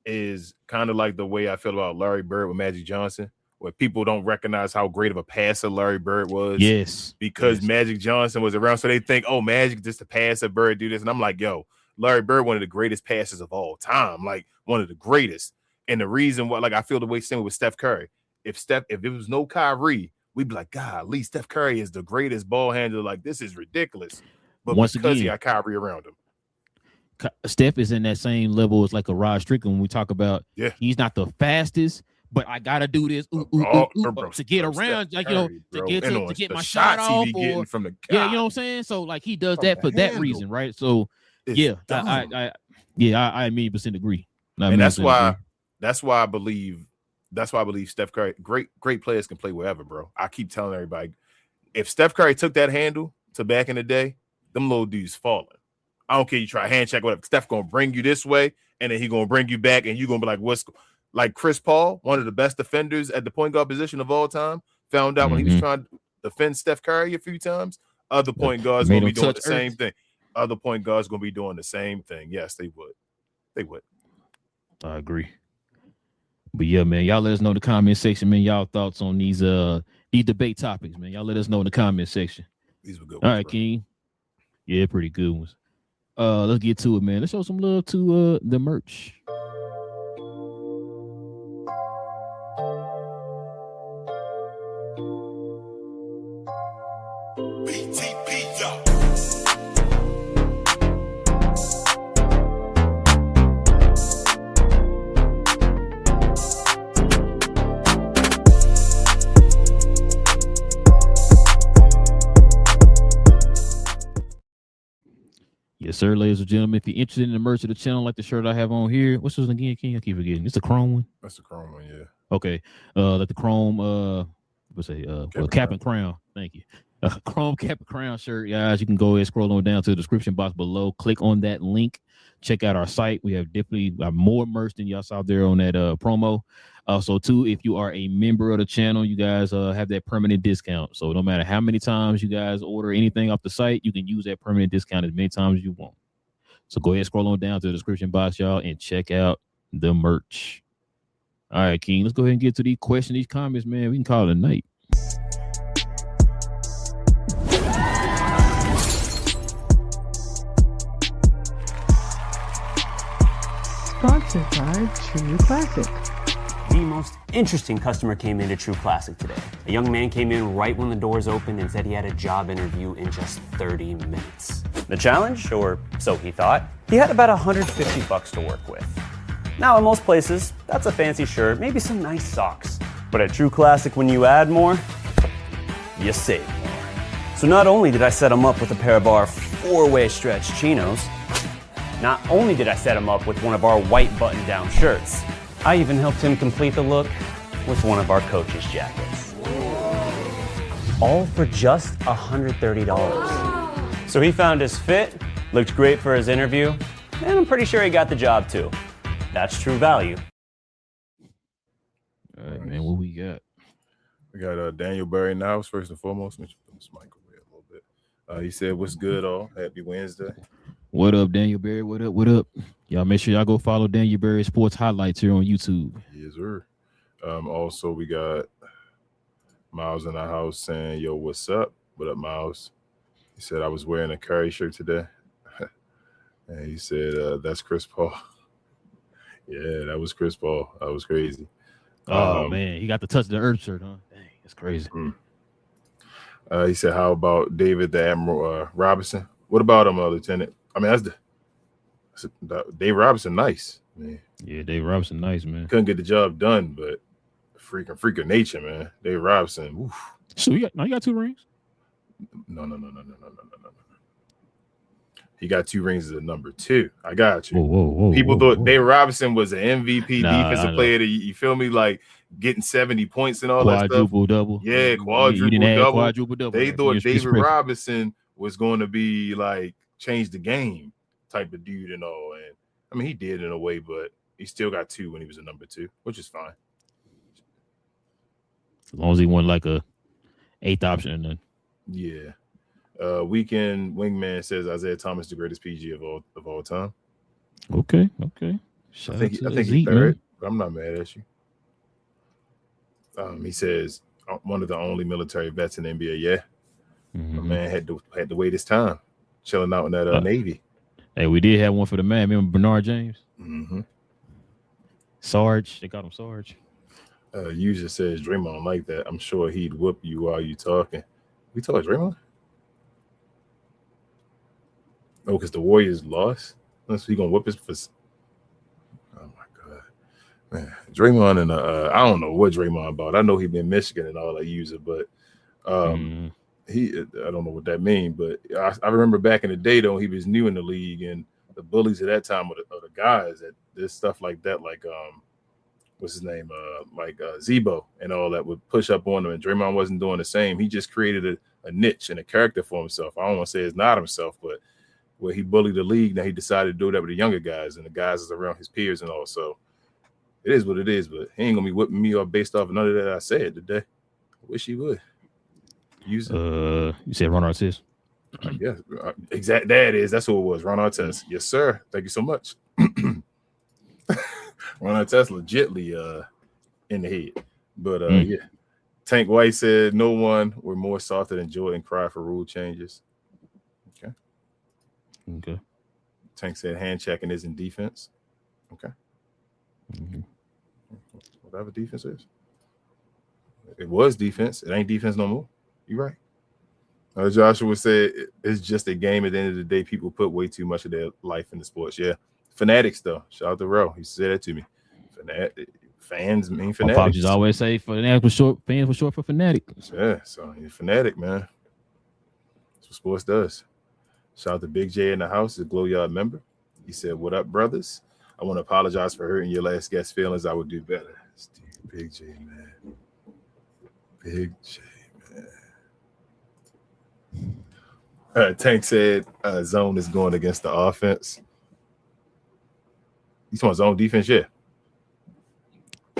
is kind of like the way I feel about Larry Bird with Magic Johnson, where people don't recognize how great of a passer Larry Bird was. Yes, because Magic Johnson was around, so they think, oh, Magic just a passer, Bird do this, and I'm like, yo, Larry Bird, one of the greatest passers of all time, like one of the greatest. And the reason why, like, I feel the way same with Steph Curry. If there was no Kyrie, we'd be like, God, Lee, Steph Curry is the greatest ball handler. Like, this is ridiculous. But because he got Kyrie around him. Steph is in that same level as like a Rod Strickland when we talk about he's not the fastest, but I gotta do this to get around, like, you know, to get my shot off, or from the you know what I'm saying? So like he does that for that reason, right? So I 100% agree. And that's why I believe Steph Curry, great players can play wherever, bro. I keep telling everybody, if Steph Curry took that handle to back in the day, them little dudes falling. I don't care. You try hand check, whatever. Steph gonna bring you this way, and then he gonna bring you back, and you gonna be like, what's like Chris Paul, one of the best defenders at the point guard position of all time, found out when he was trying to defend Steph Curry a few times. Other point guards gonna be doing the same thing. Other point guards gonna be doing the same thing. Yes, they would. They would. I agree. But yeah, man, y'all let us know in the comment section, man. Y'all thoughts on these debate topics, man. Y'all let us know in the comment section. These were good ones. All right, King. Yeah, pretty good ones. Let's get to it, man. Let's show some love to the merch. Yes, sir, ladies and gentlemen. If you're interested in the merch of the channel, like the shirt I have on here, what's this again, King? I keep forgetting. It's the chrome one. That's the chrome one, yeah. Okay. Like the chrome, cap and crown. Thank you. Chrome cap and crown shirt, guys. You can go ahead, scroll on down to the description box below. Click on that link. Check out our site. We have definitely more merch than y'all saw there on that promo. Also, too, if you are a member of the channel, you guys have that permanent discount. So no matter how many times you guys order anything off the site, you can use that permanent discount as many times as you want. So go ahead, scroll on down to the description box, y'all, and check out the merch. All right, King, let's go ahead and get to these questions, these comments, man. We can call it a night. Sponsored by True Classic. The most interesting customer came into True Classic today. A young man came in right when the doors opened and said he had a job interview in just 30 minutes. The challenge, or so he thought, he had about $150 to work with. Now, in most places, that's a fancy shirt, maybe some nice socks. But at True Classic, when you add more, you save more. So not only did I set him up with a pair of our 4-way stretch chinos, not only did I set him up with one of our white button-down shirts, I even helped him complete the look with one of our coaches' jackets. All for just $130. So he found his fit, looked great for his interview, and I'm pretty sure he got the job too. That's true value. All right, man, what we got? We got Daniel Berry in the house, first and foremost. Let me put this mic away a little bit. He said, "What's good, all? Happy Wednesday." What up, Daniel Berry? What up? What up? Y'all make sure y'all go follow Daniel Berry Sports Highlights here on YouTube. Yes, sir. Also, we got Miles in the house saying, "Yo, what's up? What up, Miles?" He said, "I was wearing a Curry shirt today." And he said, "That's Chris Paul." Yeah, that was Chris Paul. That was crazy. Oh, man. He got the touch of the earth shirt, huh? Dang, that's crazy. He said, "How about David the Admiral Robinson?" What about him, Lieutenant? I mean, that's Dave Robinson, nice, man. Yeah, Dave Robinson, nice, man. Couldn't get the job done, but freak of nature, man. Dave Robinson. Oof. So you got 2 rings? No. He got 2 rings as a number 2. I got you. Whoa. People thought Dave Robinson was an MVP defensive player. No. You feel me? Like getting 70 points and all that stuff. Quadruple double. Yeah, quadruple double. They thought David Robinson was going to be like change the game type of dude and all. And I mean, he did in a way, but he still got 2 when he was a number 2, which is fine. As long as he won like a 8th option. Then. Yeah. Weekend Wingman says Isaiah Thomas the greatest PG of all time. Okay. I think he's third, but I'm not mad at you. He says one of the only military vets in the NBA. Yeah, my man had to wait his time, chilling out in that Navy. Hey, we did have one for the man. Remember Bernard James? Mm-hmm. Sarge, they got him Sarge. User says Draymond like that. I'm sure he'd whoop you while you talking. We talk Draymond? Oh, because the Warriors lost? Unless he gonna whoop us for. Oh my god, man! Draymond and I don't know what Draymond about. I know he been Michigan and all that user, but he I don't know what that means. But I remember back in the day though, he was new in the league, and the bullies at that time were the guys that did stuff like that, like what's his name, Zebo and all that would push up on him, and Draymond wasn't doing the same. He just created a niche and a character for himself. I don't want to say it's not himself, but where he bullied the league, now he decided to do that with the younger guys and the guys that's around his peers and all. So it is what it is, but he ain't gonna be whipping me up based off of none of that I said today. I wish he would. Use it. You said Ron Artest? Yeah, exactly. That is. That's who it was. Ron Artest. Yes, sir. Thank you so much. Ron Artest legitly in the head. But yeah. Tank White said no one were more softer than Jordan cried for rule changes. Okay. Tank said hand checking isn't defense. Okay. Whatever defense is. It was defense. It ain't defense no more. You right. Joshua said it's just a game. At the end of the day, people put way too much of their life into sports. Yeah. Fanatics, though. Shout out to Roe. He said that to me. Fans mean fanatics. My just always say fans were short for fanatic. Yeah, so you're a fanatic, man. That's what sports does. Shout out to Big J in the house, a Glow Yard member. He said, "What up, brothers? I want to apologize for hurting your last guest feelings. I would do better." Big J, man. Big J, man. Tank said zone is going against the offense. You talking zone defense? Yeah.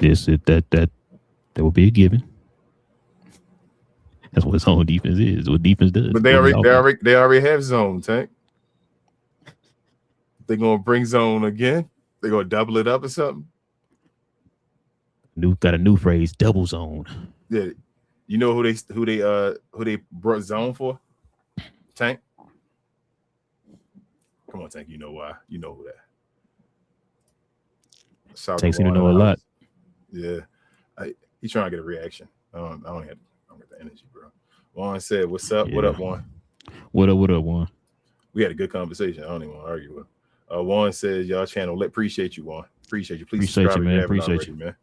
Yes, that would be a given. That's what zone defense is. What defense does. But they already have zone, Tank. They're gonna bring zone again. They're gonna double it up or something. Got a new phrase, double zone. Yeah, you know who they brought zone for? Tank. Come on, Tank. You know why? You know who that. Tank seem to know a lot. Yeah, he's trying to get a reaction. I don't get the energy, bro. Juan said, "What's up? Yeah. What up, Juan? What up, Juan? We had a good conversation. I don't even want to argue with him. Juan says, "Y'all channel. Appreciate you, Juan. Appreciate you. Please appreciate subscribe you, man. Appreciate you, man.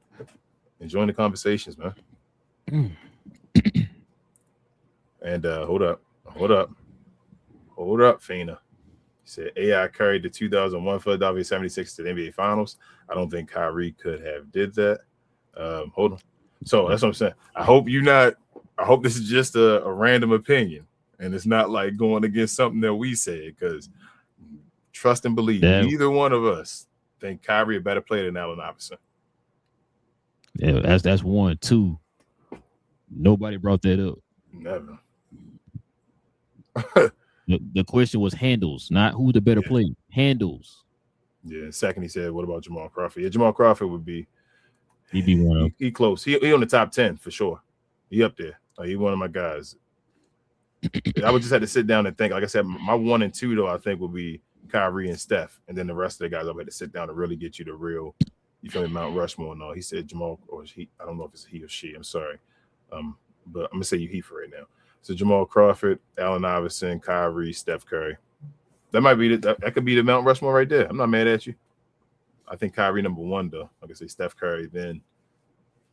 Enjoying the conversations, man." And hold up, Fina. He said AI carried the 2001 Philadelphia 76 to the NBA Finals. I don't think Kyrie could have did that. Hold on. So that's what I'm saying. I hope this is just a random opinion and it's not like going against something that we said, because trust and believe, neither one of us think Kyrie a better player than Allen Iverson. Yeah, that's one. Two, nobody brought that up. Never. The question was handles, not who's the better player. Handles. Yeah. Second, he said, "What about Jamal Crawford?" Yeah, Jamal Crawford would be. He'd be one of. He close. He on the top 10 for sure. He up there. Like, he one of my guys. I would just have to sit down and think. Like I said, my 1 and 2 though, I think would be Kyrie and Steph, and then the rest of the guys I had to sit down and really get you the real. You feel me, Mount Rushmore and all. He said Jamal, or he. I don't know if it's he or she. I'm sorry, but I'm gonna say you he for right now. So Jamal Crawford, Allen Iverson, Kyrie, Steph Curry. That might be that could be the Mount Rushmore right there. I'm not mad at you. I think Kyrie number 1 though. Like I say, Steph Curry. Then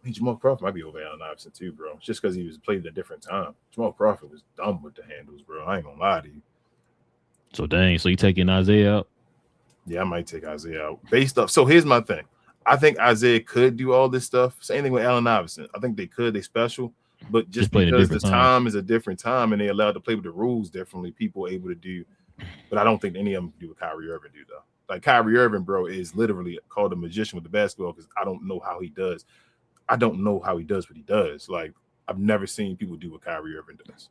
Jamal Crawford might be over Allen Iverson too, bro. Just because he was played at a different time. Jamal Crawford was dumb with the handles, bro. I ain't gonna lie to you. So dang. So you taking Isaiah out? Yeah, I might take Isaiah out based off. So here's my thing. I think Isaiah could do all this stuff. Same thing with Allen Iverson. I think they could. They special. But just because the time is a different time and they allowed to play with the rules differently, people are able to do. But I don't think any of them can do what Kyrie Irving do, though. Like Kyrie Irving, bro, is literally called a magician with the basketball because I don't know how he does. I don't know how he does what he does. Like, I've never seen people do what Kyrie Irving does.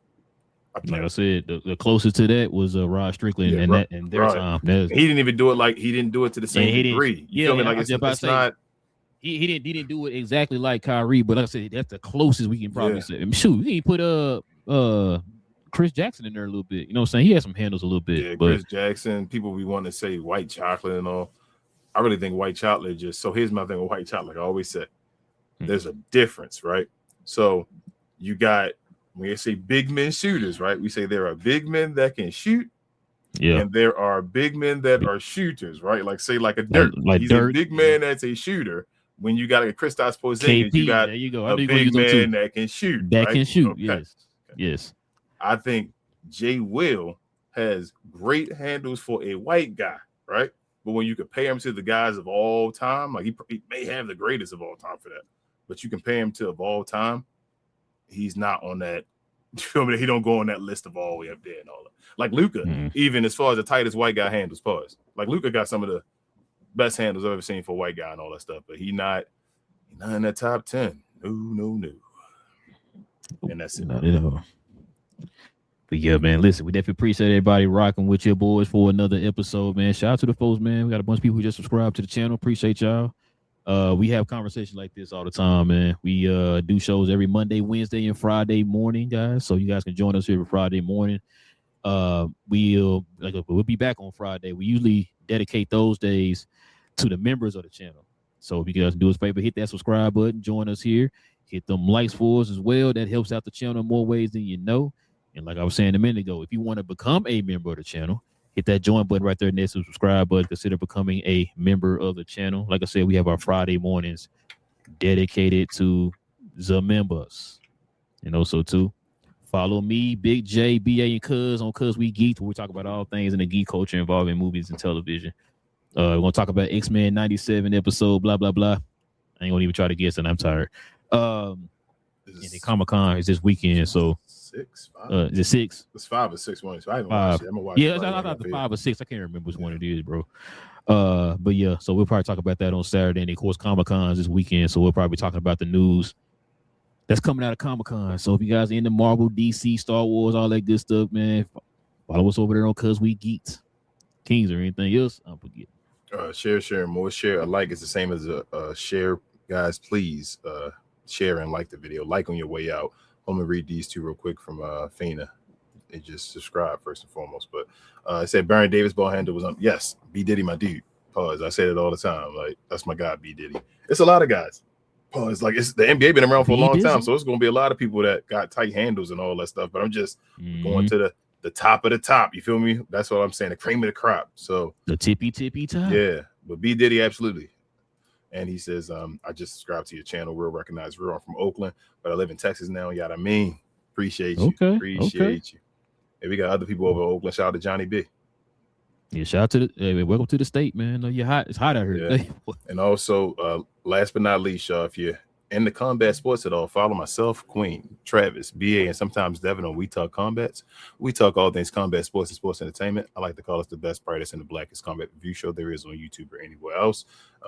Like I said, the closest to that was Rod Strickland and their time. He didn't even do it like he didn't do it to the same degree. You feel me? Like it's not. He didn't do it exactly like Kyrie, but like I said, that's the closest we can probably say. I mean, shoot, he put Chris Jackson in there a little bit. You know what I'm saying? He had some handles a little bit. Yeah, but Chris Jackson, people we want to say white chocolate and all. I really think white chocolate just so here's my thing with white chocolate. Like I always say, there's a difference, right? So you got when you say big men shooters, right? We say there are big men that can shoot. Yeah, and there are big men that are shooters, right? Like say like a Dirk. He's a big man that's a shooter. When you got a Kristaps Porzingis, you got a big man that can shoot. That can shoot, yes. Yes. I think Jay Will has great handles for a white guy, right? But when you compare him to the guys of all time, like he may have the greatest of all time for that, but you compare him to of all time, he's not on that. You feel me? He don't go on that list of all the way up there and all that. Like Luka, even as far as the tightest white guy handles, pause. Like Luka got some of the best handles I've ever seen for a white guy and all that stuff, but he's not in that top 10. No. And that's it. Not at all. But yeah, man, listen, we definitely appreciate everybody rocking with your boys for another episode, man. Shout out to the folks, man. We got a bunch of people who just subscribed to the channel. Appreciate y'all. We have conversations like this all the time, man. We do shows every Monday, Wednesday, and Friday morning, guys. So you guys can join us here for Friday morning. We'll be back on Friday. We usually dedicate those days to the members of the channel. So if you guys do us a favor, hit that subscribe button, join us here, hit them likes for us as well. That helps out the channel in more ways than you know. And like I was saying a minute ago, if you want to become a member of the channel, hit that join button right there next to the subscribe button. Consider becoming a member of the channel. Like I said, we have our Friday mornings dedicated to the members. And also too, follow me, Big J, BA, and Cuz on Cuz We Geek, where we talk about all things in the geek culture involving movies and television. We're going to talk about X-Men 97 episode, blah, blah, blah. I ain't going to even try to guess it. I'm tired. And the Comic-Con is this weekend, so... 6, 5? Is it 6? It's 5 or 6 ones. So I haven't watched it. I'm gonna watch it. I thought the 5 or 6. I can't remember which one it is, bro. But yeah, so we'll probably talk about that on Saturday. And of course, Comic-Con is this weekend, so we'll probably be talking about the news that's coming out of Comic-Con. So if you guys are into Marvel, DC, Star Wars, all that good stuff, man, follow us over there on Cuz We Geeks. Kings or anything else, I'll forget. Share, more share. A like is the same as a share. Guys, please share and like the video. Like on your way out. I'm gonna read these two real quick from Fina. And just subscribe first and foremost. But it said Baron Davis ball handle was on. Yes, B Diddy, my dude. Pause. I say it all the time. Like that's my guy, B Diddy. It's a lot of guys. Pause. Like it's the NBA been around for a long time, so it's gonna be a lot of people that got tight handles and all that stuff. But I'm just going to the top of the top. You feel me? That's what I'm saying. The cream of the crop. So the tippy top. Yeah, but B Diddy absolutely. And he says, I just subscribed to your channel. Real recognized. Real. I'm from Oakland, but I live in Texas now. Yada mean. Appreciate you. Appreciate you. And we got other people over Oakland. Shout out to Johnny B. Yeah, shout out to the welcome to the state, man. You're hot. It's hot out here. Yeah. And also, last but not least, y'all, if you into combat sports at all, follow myself, Queen, Travis, BA, and sometimes Devin on We Talk Combats. We talk all things combat sports and sports entertainment. I like to call us the best, brightest, and the blackest combat review show there is on YouTube or anywhere else.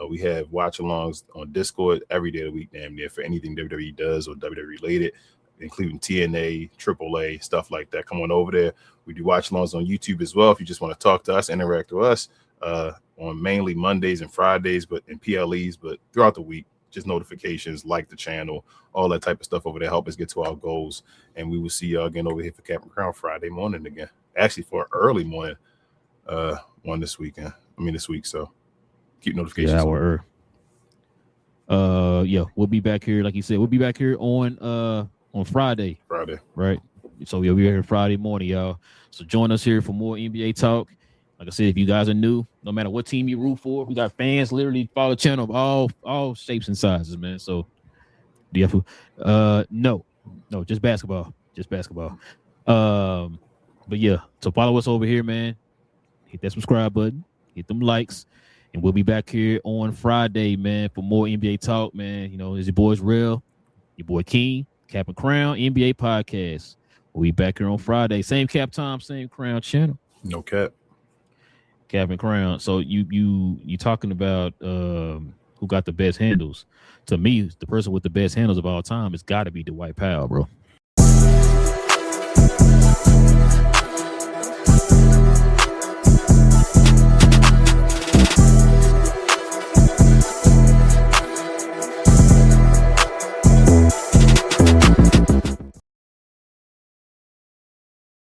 We have watch-alongs on Discord every day of the week, damn near, for anything WWE does or WWE related, including TNA, AAA, stuff like that. Come on over there. We do watch-alongs on YouTube as well if you just want to talk to us, interact with us on mainly Mondays and Fridays, but in PLEs, but throughout the week. Just notifications, like the channel, all that type of stuff over there. Help us get to our goals. And we will see y'all again over here for Captain Crown Friday morning again. Actually, for an early morning one this weekend. This week. So keep notifications. Yeah, hour. We'll be back here. Like you said, we'll be back here on Friday. Right. So we'll be here Friday morning, y'all. So join us here for more NBA talk. Like I said, if you guys are new, no matter what team you root for, we got fans literally follow the channel of all shapes and sizes, man. So do you have to no, just basketball. But yeah, so follow us over here, man. Hit that subscribe button, hit them likes, and we'll be back here on Friday, man, for more NBA talk, man. You know, it's your boys Real, your boy King, Cap and Crown, NBA podcast. We'll be back here on Friday. Same cap time, same crown channel. No cap. Cap and Crown. So you talking about who got the best handles? To me, the person with the best handles of all time has got to be Dwight Powell, bro.